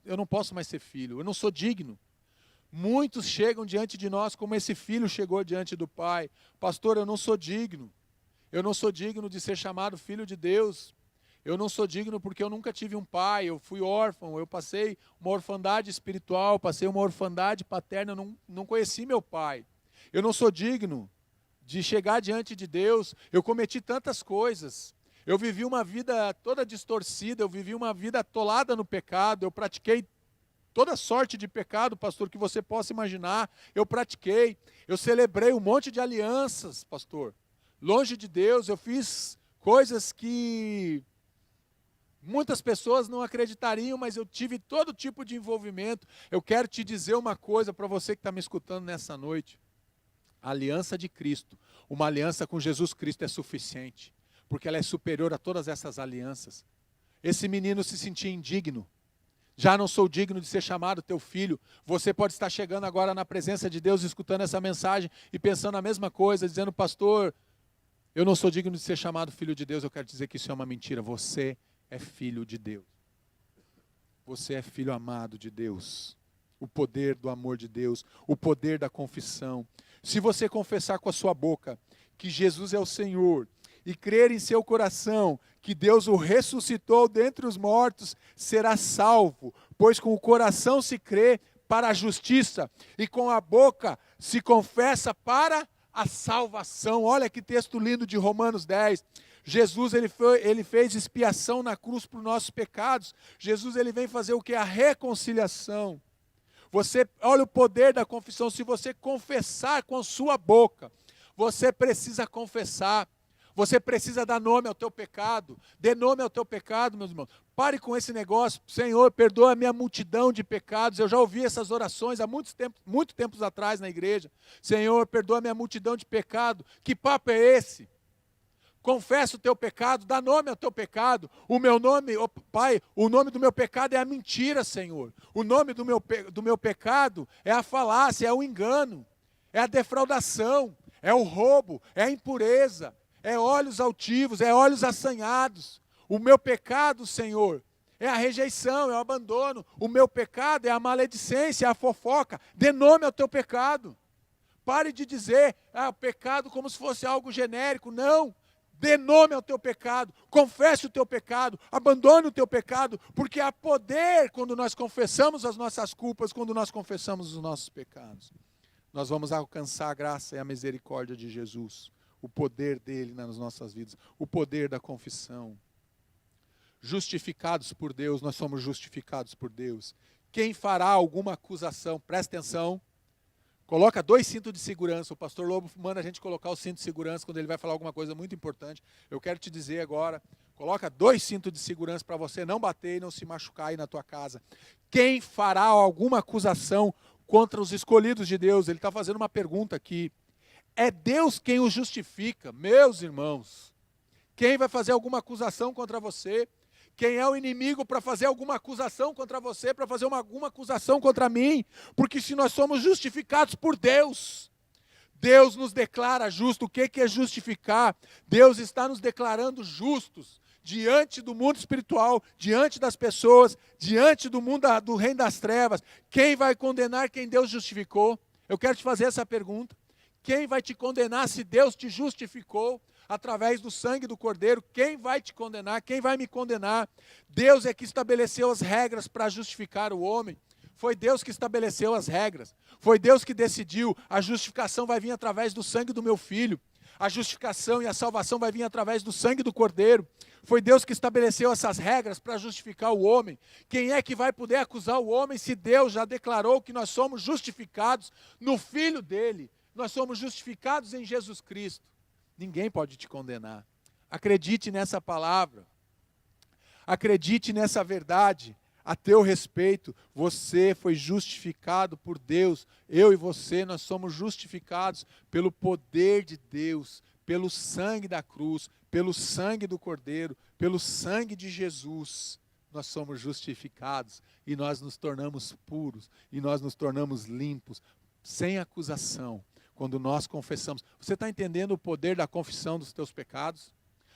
eu não posso mais ser filho, eu não sou digno. Muitos chegam diante de nós como esse filho chegou diante do pai: pastor, eu não sou digno de ser chamado filho de Deus, eu não sou digno porque eu nunca tive um pai, eu fui órfão, eu passei uma orfandade espiritual, passei uma orfandade paterna, eu não conheci meu pai, eu não sou digno de chegar diante de Deus, eu cometi tantas coisas, eu vivi uma vida toda distorcida, eu vivi uma vida atolada no pecado, eu pratiquei toda sorte de pecado, pastor, que você possa imaginar, eu pratiquei. Eu celebrei um monte de alianças, pastor. Longe de Deus, eu fiz coisas que muitas pessoas não acreditariam, mas eu tive todo tipo de envolvimento. Eu quero te dizer uma coisa para você que está me escutando nessa noite. A aliança de Cristo, uma aliança com Jesus Cristo é suficiente, porque ela é superior a todas essas alianças. Esse menino se sentia indigno. Já não sou digno de ser chamado teu filho. Você pode estar chegando agora na presença de Deus, escutando essa mensagem e pensando a mesma coisa, dizendo: pastor, eu não sou digno de ser chamado filho de Deus. Eu quero dizer que isso é uma mentira. Você é filho de Deus. Você é filho amado de Deus. O poder do amor de Deus, o poder da confissão. Se você confessar com a sua boca que Jesus é o Senhor e crer em seu coração que Deus o ressuscitou dentre os mortos, será salvo, pois com o coração se crê para a justiça e com a boca se confessa para a salvação. Olha que texto lindo de Romanos 10. Jesus ele fez expiação na cruz por nossos pecados. Jesus ele vem fazer o que? A reconciliação. Você, olha o poder da confissão. Se você confessar com a sua boca, você precisa confessar. Você precisa dar nome ao teu pecado. Dê nome ao teu pecado, meus irmãos. Pare com esse negócio. Senhor, perdoa a minha multidão de pecados. Eu já ouvi essas orações há muito tempos atrás na igreja. Senhor, perdoa a minha multidão de pecado. Que papo é esse? Confessa o teu pecado, dá nome ao teu pecado. O meu nome, oh, Pai, o nome do meu pecado é a mentira, Senhor. O nome do meu pecado é a falácia, é o engano, é a defraudação, é o roubo, é a impureza, é olhos altivos, é olhos assanhados. O meu pecado, Senhor, é a rejeição, é o abandono. O meu pecado é a maledicência, é a fofoca. Dê nome ao teu pecado. Pare de dizer, pecado como se fosse algo genérico. Não. Dê nome ao teu pecado, confesse o teu pecado, abandone o teu pecado, porque há poder quando nós confessamos as nossas culpas, quando nós confessamos os nossos pecados. Nós vamos alcançar a graça e a misericórdia de Jesus, o poder dele nas nossas vidas, o poder da confissão. Justificados por Deus, nós somos justificados por Deus. Quem fará alguma acusação, presta atenção, Coloca 2 cintos de segurança. O pastor Lobo manda a gente colocar o cinto de segurança quando ele vai falar alguma coisa muito importante. Eu quero te dizer agora, coloca 2 cintos de segurança para você não bater e não se machucar aí na tua casa. Quem fará alguma acusação contra os escolhidos de Deus? Ele está fazendo uma pergunta aqui. É Deus quem os justifica, meus irmãos. Quem vai fazer alguma acusação contra você? Quem é o inimigo para fazer alguma acusação contra você, para fazer alguma acusação contra mim? Porque se nós somos justificados por Deus, Deus nos declara justo. O que é justificar? Deus está nos declarando justos diante do mundo espiritual, diante das pessoas, diante do mundo do reino das trevas. Quem vai condenar quem Deus justificou? Eu quero te fazer essa pergunta. Quem vai te condenar se Deus te justificou? Através do sangue do Cordeiro, quem vai te condenar? Quem vai me condenar? Deus é que estabeleceu as regras para justificar o homem. Foi Deus que estabeleceu as regras. Foi Deus que decidiu, a justificação vai vir através do sangue do meu filho. A justificação e a salvação vai vir através do sangue do Cordeiro. Foi Deus que estabeleceu essas regras para justificar o homem. Quem é que vai poder acusar o homem se Deus já declarou que nós somos justificados no Filho dele? Nós somos justificados em Jesus Cristo. Ninguém pode te condenar. Acredite nessa palavra. Acredite nessa verdade. A teu respeito, você foi justificado por Deus. Eu e você, nós somos justificados pelo poder de Deus, pelo sangue da cruz, pelo sangue do Cordeiro, pelo sangue de Jesus. Nós somos justificados e nós nos tornamos puros e nós nos tornamos limpos, sem acusação. Quando nós confessamos. Você está entendendo o poder da confissão dos teus pecados?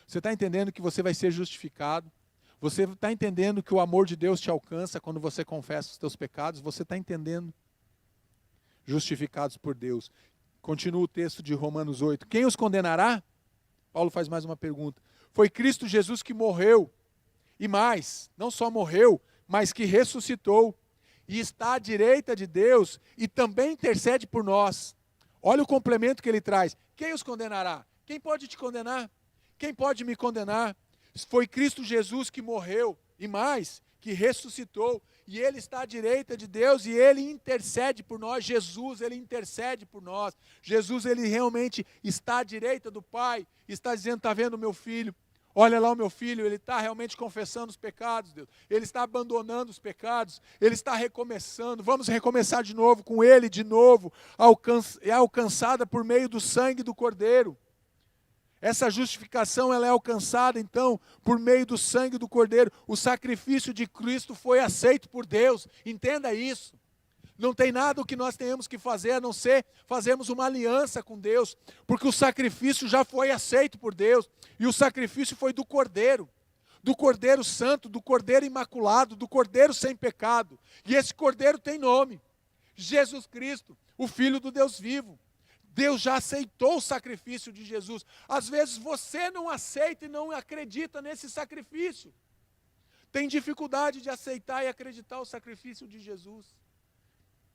Você está entendendo que você vai ser justificado? Você está entendendo que o amor de Deus te alcança quando você confessa os teus pecados? Você está entendendo? Justificados por Deus. Continua o texto de Romanos 8. Quem os condenará? Paulo faz mais uma pergunta. Foi Cristo Jesus que morreu. E mais, não só morreu, mas que ressuscitou. E está à direita de Deus e também intercede por nós. Olha o complemento que ele traz. Quem os condenará? Quem pode te condenar? Quem pode me condenar? Foi Cristo Jesus que morreu, e mais, que ressuscitou, e Ele está à direita de Deus, e Ele intercede por nós. Jesus, Ele intercede por nós. Jesus, Ele realmente está à direita do Pai, está dizendo, está vendo o meu filho? Olha lá o meu filho, ele está realmente confessando os pecados, Deus. Ele está abandonando os pecados, ele está recomeçando. Vamos recomeçar de novo com ele, de novo. É alcançada por meio do sangue do Cordeiro. Essa justificação ela é alcançada, então, por meio do sangue do Cordeiro. O sacrifício de Cristo foi aceito por Deus. Entenda isso. Não tem nada o que nós tenhamos que fazer, a não ser fazermos uma aliança com Deus, porque o sacrifício já foi aceito por Deus, e o sacrifício foi do Cordeiro Santo, do Cordeiro Imaculado, do Cordeiro sem pecado, e esse Cordeiro tem nome, Jesus Cristo, o Filho do Deus vivo. Deus já aceitou o sacrifício de Jesus. Às vezes você não aceita e não acredita nesse sacrifício, tem dificuldade de aceitar e acreditar o sacrifício de Jesus.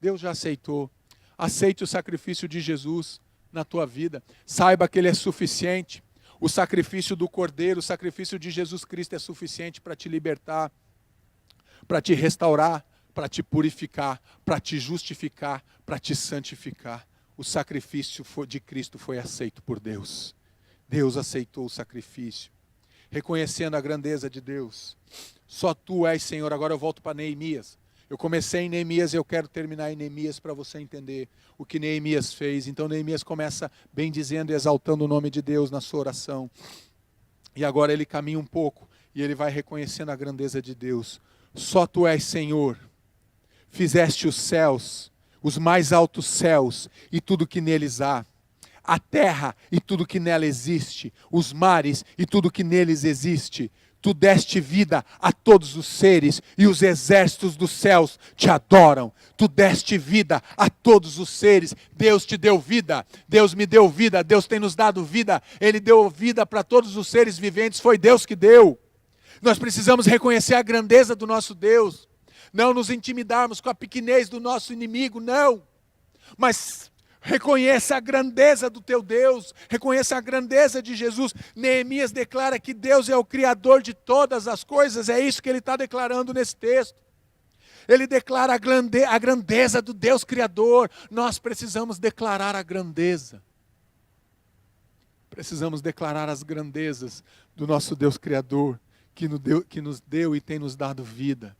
Deus já aceitou. Aceite o sacrifício de Jesus na tua vida. Saiba que Ele é suficiente. O sacrifício do Cordeiro, o sacrifício de Jesus Cristo é suficiente para te libertar, para te restaurar, para te purificar, para te justificar, para te santificar. O sacrifício de Cristo foi aceito por Deus. Deus aceitou o sacrifício. Reconhecendo a grandeza de Deus. Só Tu és Senhor. Agora eu volto para Neemias. Eu comecei em Neemias e eu quero terminar em Neemias para você entender o que Neemias fez. Então Neemias começa bendizendo e exaltando o nome de Deus na sua oração. E agora ele caminha um pouco e ele vai reconhecendo a grandeza de Deus. Só Tu és Senhor. Fizeste os céus, os mais altos céus e tudo que neles há. A terra e tudo que nela existe. Os mares e tudo que neles existe. Tu deste vida a todos os seres e os exércitos dos céus te adoram. Tu deste vida a todos os seres. Deus te deu vida. Deus me deu vida. Deus tem nos dado vida. Ele deu vida para todos os seres viventes. Foi Deus que deu. Nós precisamos reconhecer a grandeza do nosso Deus. Não nos intimidarmos com a pequenez do nosso inimigo, não. Mas reconheça a grandeza do teu Deus, reconheça a grandeza de Jesus. Neemias declara que Deus é o Criador de todas as coisas, é isso que ele está declarando nesse texto. Ele declara a grandeza do Deus Criador. Nós precisamos declarar a grandeza. Precisamos declarar as grandezas do nosso Deus Criador, que nos deu e tem nos dado vida.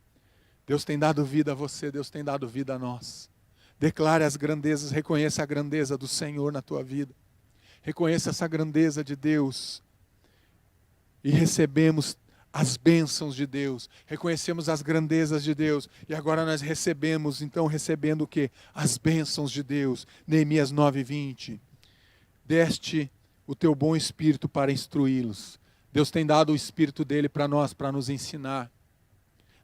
Deus tem dado vida a você, Deus tem dado vida a nós. Declare as grandezas, reconheça a grandeza do Senhor na tua vida. Reconheça essa grandeza de Deus. E recebemos as bênçãos de Deus. Reconhecemos as grandezas de Deus. E agora nós recebemos, então recebendo o quê? As bênçãos de Deus. Neemias 9:20. Deste o teu bom espírito para instruí-los. Deus tem dado o espírito dele para nós, para nos ensinar.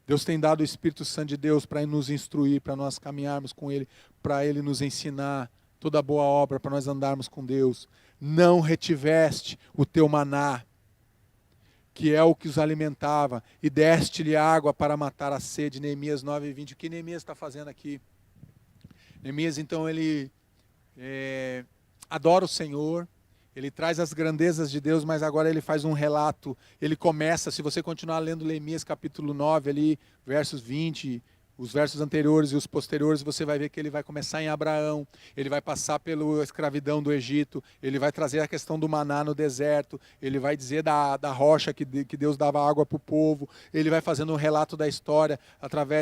Deus tem dado o Espírito Santo de Deus para nos instruir, para nós caminharmos com Ele, para Ele nos ensinar toda boa obra, para nós andarmos com Deus. Não retiveste o teu maná, que é o que os alimentava, e deste-lhe água para matar a sede. Neemias 9:20. O que Neemias está fazendo aqui? Neemias, então, ele adora o Senhor. Ele traz as grandezas de Deus, mas agora ele faz um relato. Ele começa, se você continuar lendo Neemias capítulo 9, ali, versos 20, os versos anteriores e os posteriores, você vai ver que ele vai começar em Abraão, ele vai passar pela escravidão do Egito, ele vai trazer a questão do maná no deserto, ele vai dizer da rocha que Deus dava água para o povo, ele vai fazendo um relato da história,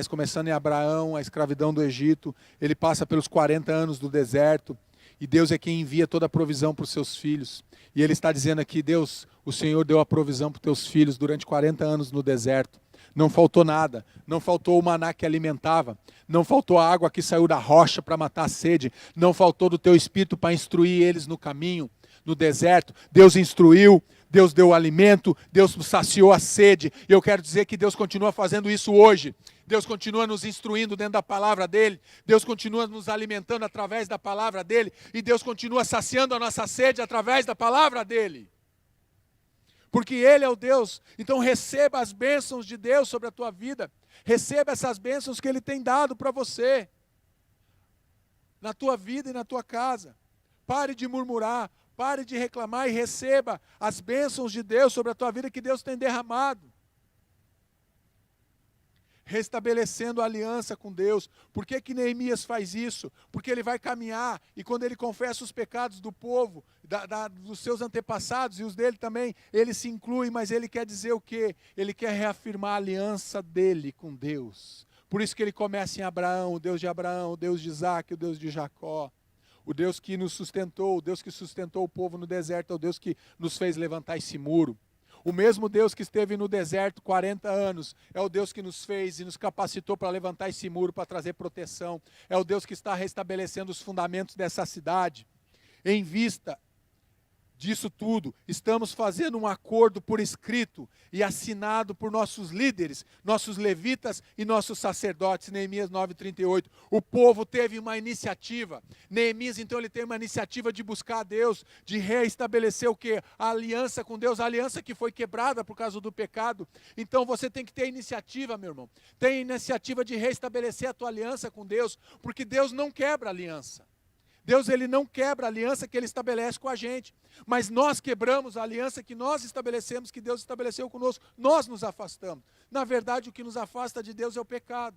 começando em Abraão, a escravidão do Egito, ele passa pelos 40 anos do deserto, e Deus é quem envia toda a provisão para os seus filhos. E ele está dizendo aqui, Deus, o Senhor deu a provisão para os teus filhos durante 40 anos no deserto. Não faltou nada, não faltou o maná que alimentava, não faltou a água que saiu da rocha para matar a sede, não faltou do teu espírito para instruir eles no caminho, no deserto. Deus instruiu, Deus deu o alimento, Deus saciou a sede. E eu quero dizer que Deus continua fazendo isso hoje. Deus continua nos instruindo dentro da palavra dEle. Deus continua nos alimentando através da palavra dEle. E Deus continua saciando a nossa sede através da palavra dEle. Porque Ele é o Deus. Então receba as bênçãos de Deus sobre a tua vida. Receba essas bênçãos que Ele tem dado para você. Na tua vida e na tua casa. Pare de murmurar. Pare de reclamar e receba as bênçãos de Deus sobre a tua vida que Deus tem derramado. Restabelecendo a aliança com Deus. Por que Neemias faz isso? Porque ele vai caminhar e quando ele confessa os pecados do povo, dos seus antepassados e os dele também, ele se inclui, mas ele quer dizer o quê? Ele quer reafirmar a aliança dele com Deus. Por isso que ele começa em Abraão, o Deus de Abraão, o Deus de Isaac, o Deus de Jacó. O Deus que nos sustentou, o Deus que sustentou o povo no deserto, é o Deus que nos fez levantar esse muro. O mesmo Deus que esteve no deserto 40 anos, é o Deus que nos fez e nos capacitou para levantar esse muro, para trazer proteção. É o Deus que está restabelecendo os fundamentos dessa cidade. Em vista disso tudo, estamos fazendo um acordo por escrito e assinado por nossos líderes, nossos levitas e nossos sacerdotes. Neemias 9:38. O povo teve uma iniciativa. Neemias, então, ele tem uma iniciativa de buscar a Deus, de reestabelecer o quê? A aliança com Deus, a aliança que foi quebrada por causa do pecado. Então você tem que ter iniciativa, meu irmão. Tem a iniciativa de reestabelecer a tua aliança com Deus, porque Deus não quebra aliança. Deus, ele não quebra a aliança que ele estabelece com a gente, mas nós quebramos a aliança que nós estabelecemos, que Deus estabeleceu conosco, nós nos afastamos. Na verdade, o que nos afasta de Deus é o pecado.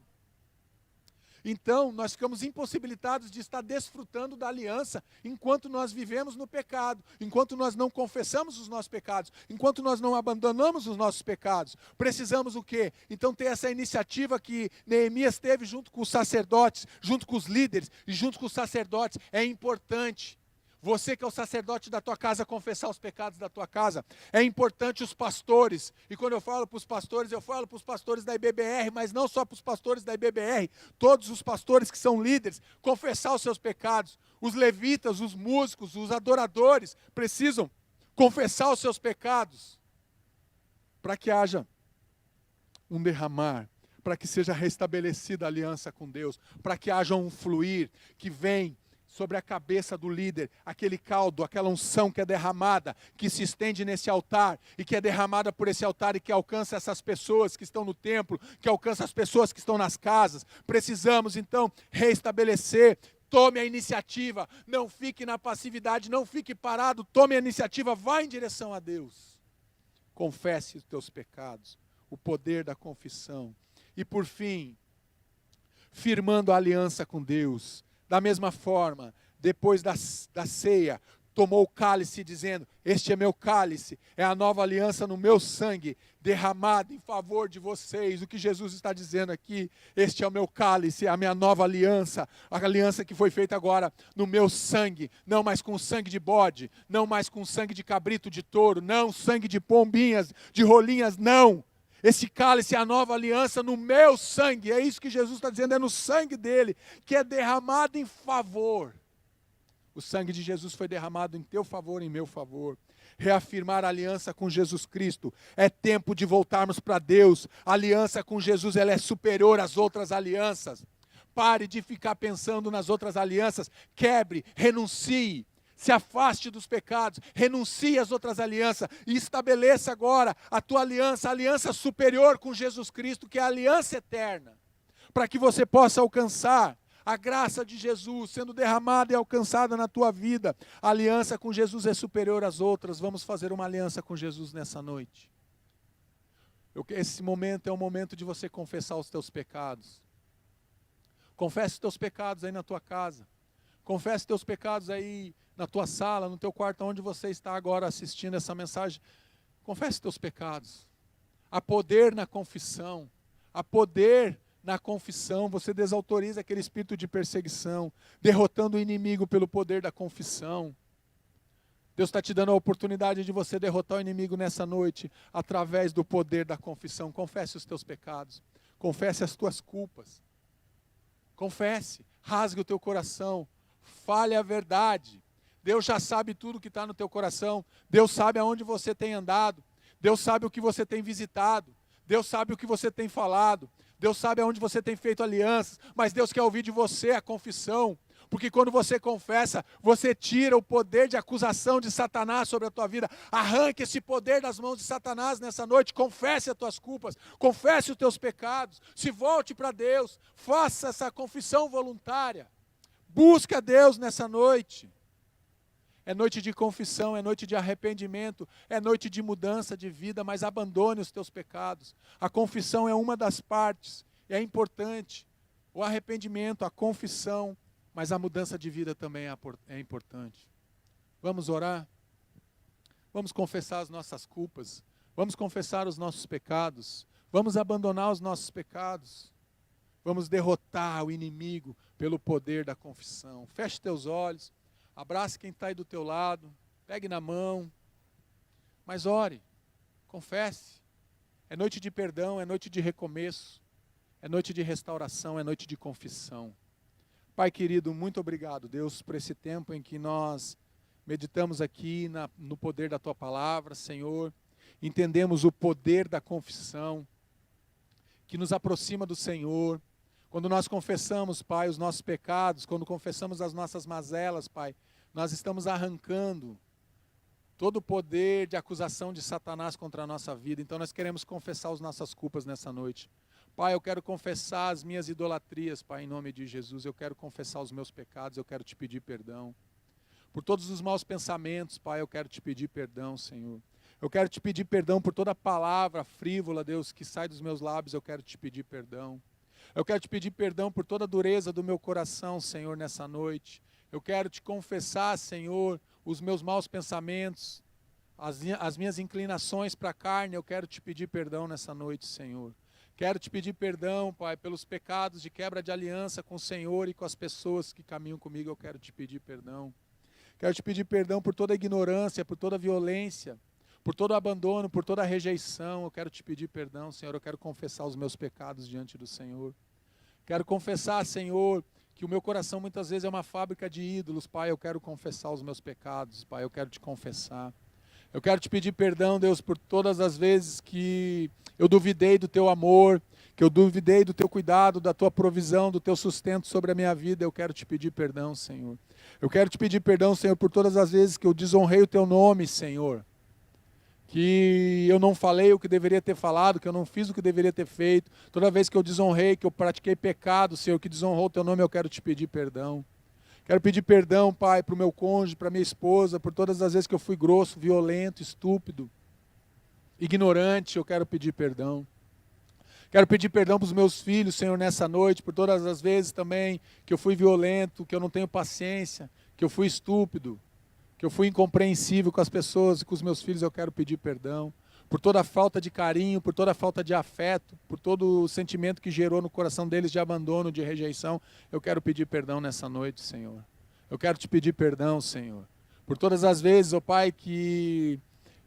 Então, nós ficamos impossibilitados de estar desfrutando da aliança enquanto nós vivemos no pecado, enquanto nós não confessamos os nossos pecados, enquanto nós não abandonamos os nossos pecados. Precisamos o quê? Então ter essa iniciativa que Neemias teve junto com os sacerdotes, junto com os líderes e junto com os sacerdotes. É importante. Você que é o sacerdote da tua casa, confessar os pecados da tua casa. É importante os pastores. E quando eu falo para os pastores, eu falo para os pastores da IBBR, mas não só para os pastores da IBBR. Todos os pastores que são líderes, confessar os seus pecados. Os levitas, os músicos, os adoradores precisam confessar os seus pecados. Para que haja um derramar, para que seja restabelecida a aliança com Deus, para que haja um fluir que vem sobre a cabeça do líder, aquele caldo, aquela unção que é derramada, que se estende nesse altar, e que é derramada por esse altar, e que alcança essas pessoas que estão no templo, que alcança as pessoas que estão nas casas. Precisamos, então, restabelecer. Tome a iniciativa, não fique na passividade, não fique parado, tome a iniciativa, vá em direção a Deus. Confesse os teus pecados, o poder da confissão. E por fim, firmando a aliança com Deus. Da mesma forma, depois da ceia, tomou o cálice dizendo, este é meu cálice, é a nova aliança no meu sangue, derramado em favor de vocês. O que Jesus está dizendo aqui, este é o meu cálice, é a minha nova aliança, a aliança que foi feita agora no meu sangue, não mais com sangue de bode, não mais com sangue de cabrito, de touro, não sangue de pombinhas, de rolinhas, não. Esse cálice é a nova aliança no meu sangue, é isso que Jesus está dizendo, é no sangue dele, que é derramado em favor. O sangue de Jesus foi derramado em teu favor, em meu favor. Reafirmar a aliança com Jesus Cristo. É tempo de voltarmos para Deus. A aliança com Jesus, ela é superior às outras alianças. Pare de ficar pensando nas outras alianças. Quebre, renuncie. Se afaste dos pecados, renuncie às outras alianças e estabeleça agora a tua aliança, a aliança superior com Jesus Cristo, que é a aliança eterna. Para que você possa alcançar a graça de Jesus sendo derramada e alcançada na tua vida. A aliança com Jesus é superior às outras. Vamos fazer uma aliança com Jesus nessa noite. Esse momento é o momento de você confessar os teus pecados. Confesse os teus pecados aí na tua casa. Confesse os teus pecados aí na tua sala, no teu quarto, onde você está agora assistindo essa mensagem. Confesse os teus pecados. Há poder na confissão. Há poder na confissão, você desautoriza aquele espírito de perseguição, derrotando o inimigo pelo poder da confissão. Deus está te dando a oportunidade de você derrotar o inimigo nessa noite, através do poder da confissão. Confesse os teus pecados, confesse as tuas culpas, confesse, rasgue o teu coração, fale a verdade. Deus já sabe tudo que está no teu coração, Deus sabe aonde você tem andado, Deus sabe o que você tem visitado, Deus sabe o que você tem falado, Deus sabe aonde você tem feito alianças, mas Deus quer ouvir de você a confissão, porque quando você confessa, você tira o poder de acusação de Satanás sobre a tua vida. Arranque esse poder das mãos de Satanás nessa noite, confesse as tuas culpas, confesse os teus pecados, se volte para Deus, faça essa confissão voluntária, busque a Deus nessa noite. É noite de confissão, é noite de arrependimento, é noite de mudança de vida, mas abandone os teus pecados. A confissão é uma das partes, é importante. O arrependimento, a confissão, mas a mudança de vida também é importante. Vamos orar? Vamos confessar as nossas culpas, vamos confessar os nossos pecados, vamos abandonar os nossos pecados, vamos derrotar o inimigo pelo poder da confissão. Feche teus olhos. Abrace quem está aí do teu lado, pegue na mão, mas ore, confesse. É noite de perdão, é noite de recomeço, é noite de restauração, é noite de confissão. Pai querido, muito obrigado, Deus, por esse tempo em que nós meditamos aqui no poder da Tua palavra, Senhor. Entendemos o poder da confissão, que nos aproxima do Senhor. Quando nós confessamos, Pai, os nossos pecados, quando confessamos as nossas mazelas, Pai, nós estamos arrancando todo o poder de acusação de Satanás contra a nossa vida. Então nós queremos confessar as nossas culpas nessa noite. Pai, eu quero confessar as minhas idolatrias, Pai, em nome de Jesus. Eu quero confessar os meus pecados, eu quero te pedir perdão. Por todos os maus pensamentos, Pai, eu quero te pedir perdão, Senhor. Eu quero te pedir perdão por toda palavra frívola, Deus, que sai dos meus lábios, eu quero te pedir perdão. Eu quero te pedir perdão por toda a dureza do meu coração, Senhor, nessa noite. Eu quero te confessar, Senhor, os meus maus pensamentos, as minhas inclinações para a carne. Eu quero te pedir perdão nessa noite, Senhor. Quero te pedir perdão, Pai, pelos pecados de quebra de aliança com o Senhor e com as pessoas que caminham comigo. Eu quero te pedir perdão. Quero te pedir perdão por toda a ignorância, por toda a violência, por todo o abandono, por toda a rejeição. Eu quero te pedir perdão, Senhor. Eu quero confessar os meus pecados diante do Senhor. Quero confessar, Senhor, que o meu coração muitas vezes é uma fábrica de ídolos. Pai, eu quero confessar os meus pecados. Pai, eu quero te confessar. Eu quero te pedir perdão, Deus, por todas as vezes que eu duvidei do teu amor, que eu duvidei do teu cuidado, da tua provisão, do teu sustento sobre a minha vida. Eu quero te pedir perdão, Senhor. Eu quero te pedir perdão, Senhor, por todas as vezes que eu desonrei o teu nome, Senhor. Que eu não falei o que deveria ter falado, que eu não fiz o que deveria ter feito. Toda vez que eu desonrei, que eu pratiquei pecado, Senhor, que desonrou o teu nome, eu quero te pedir perdão. Quero pedir perdão, Pai, para o meu cônjuge, para a minha esposa, por todas as vezes que eu fui grosso, violento, estúpido, ignorante. Eu quero pedir perdão. Quero pedir perdão para os meus filhos, Senhor, nessa noite, por todas as vezes também que eu fui violento, que eu não tenho paciência, que eu fui estúpido, que eu fui incompreensível com as pessoas e com os meus filhos. Eu quero pedir perdão por toda a falta de carinho, por toda a falta de afeto, por todo o sentimento que gerou no coração deles de abandono, de rejeição. Eu quero pedir perdão nessa noite, Senhor. Eu quero te pedir perdão, Senhor, por todas as vezes, ó Pai, que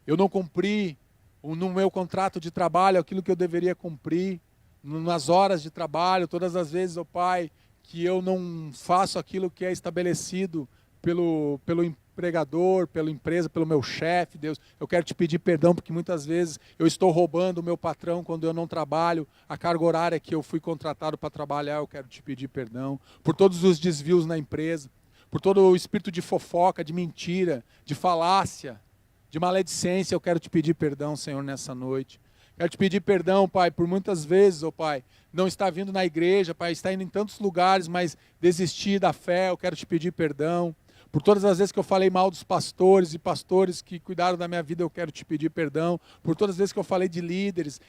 eu não cumpri no meu contrato de trabalho aquilo que eu deveria cumprir, nas horas de trabalho, todas as vezes, ó Pai, que eu não faço aquilo que é estabelecido pelo empregador, pela empresa, pelo meu chefe, Deus. Eu quero te pedir perdão, porque muitas vezes eu estou roubando o meu patrão quando eu não trabalho a carga horária que eu fui contratado para trabalhar. Eu quero te pedir perdão por todos os desvios na empresa, por todo o espírito de fofoca, de mentira, de falácia, de maledicência. Eu quero te pedir perdão, Senhor, nessa noite. Quero te pedir perdão, Pai, por muitas vezes, ó Pai, não estar vindo na igreja, Pai, estar indo em tantos lugares, mas desistir da fé. Eu quero te pedir perdão. Por todas as vezes que eu falei mal dos pastores e pastores que cuidaram da minha vida, eu quero te pedir perdão. Por todas as vezes que eu falei de líderes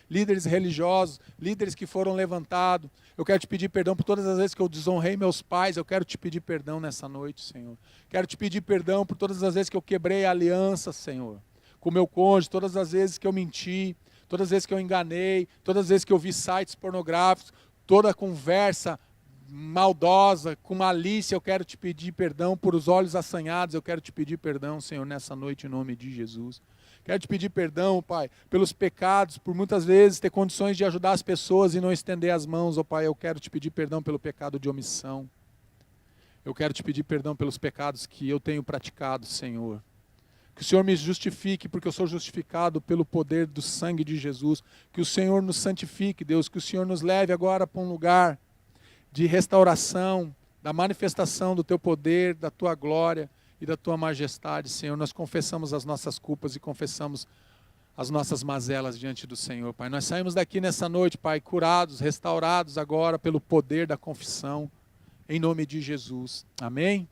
religiosos, líderes que foram levantados, eu quero te pedir perdão. Por todas as vezes que eu desonrei meus pais, eu quero te pedir perdão nessa noite, Senhor. Quero te pedir perdão por todas as vezes que eu quebrei a aliança, Senhor, com o meu cônjuge, todas as vezes que eu menti, todas as vezes que eu enganei, todas as vezes que eu vi sites pornográficos, toda a conversa maldosa, com malícia. Eu quero te pedir perdão por os olhos assanhados. Eu quero te pedir perdão, Senhor, nessa noite, em nome de Jesus. Quero te pedir perdão, Pai, pelos pecados, por muitas vezes ter condições de ajudar as pessoas e não estender as mãos, ó Pai. Eu quero te pedir perdão pelo pecado de omissão. Eu quero te pedir perdão pelos pecados que eu tenho praticado, Senhor. Que o Senhor me justifique, porque eu sou justificado pelo poder do sangue de Jesus. Que o Senhor nos santifique, Deus. Que o Senhor nos leve agora para um lugar de restauração, da manifestação do Teu poder, da Tua glória e da Tua majestade, Senhor. Nós confessamos as nossas culpas e confessamos as nossas mazelas diante do Senhor, Pai. Nós saímos daqui nessa noite, Pai, curados, restaurados agora pelo poder da confissão, em nome de Jesus. Amém?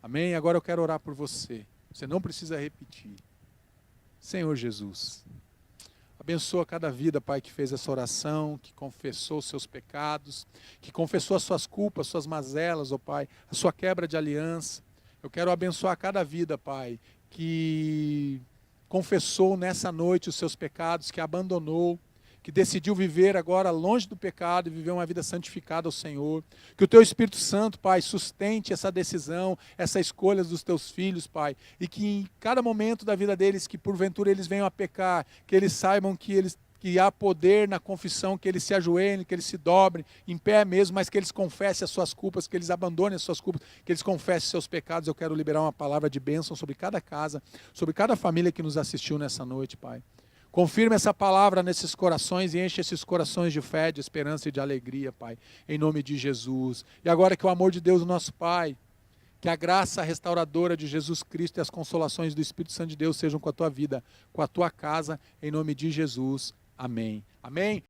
Amém? Agora eu quero orar por você. Você não precisa repetir. Senhor Jesus, abençoa cada vida, Pai, que fez essa oração, que confessou os seus pecados, que confessou as suas culpas, suas mazelas, ó Pai, a sua quebra de aliança. Eu quero abençoar cada vida, Pai, que confessou nessa noite os seus pecados, que abandonou, que decidiu viver agora longe do pecado e viver uma vida santificada ao Senhor. Que o Teu Espírito Santo, Pai, sustente essa decisão, essa escolha dos Teus filhos, Pai, e que em cada momento da vida deles, que porventura eles venham a pecar, que eles saibam que há poder na confissão, que eles se ajoelhem, que eles se dobrem, em pé mesmo, mas que eles confessem as suas culpas, que eles abandonem as suas culpas, que eles confessem os seus pecados. Eu quero liberar uma palavra de bênção sobre cada casa, sobre cada família que nos assistiu nessa noite, Pai. Confirma essa palavra nesses corações e enche esses corações de fé, de esperança e de alegria, Pai, em nome de Jesus. E agora que o amor de Deus, nosso Pai, que a graça restauradora de Jesus Cristo e as consolações do Espírito Santo de Deus sejam com a tua vida, com a tua casa, em nome de Jesus. Amém. Amém.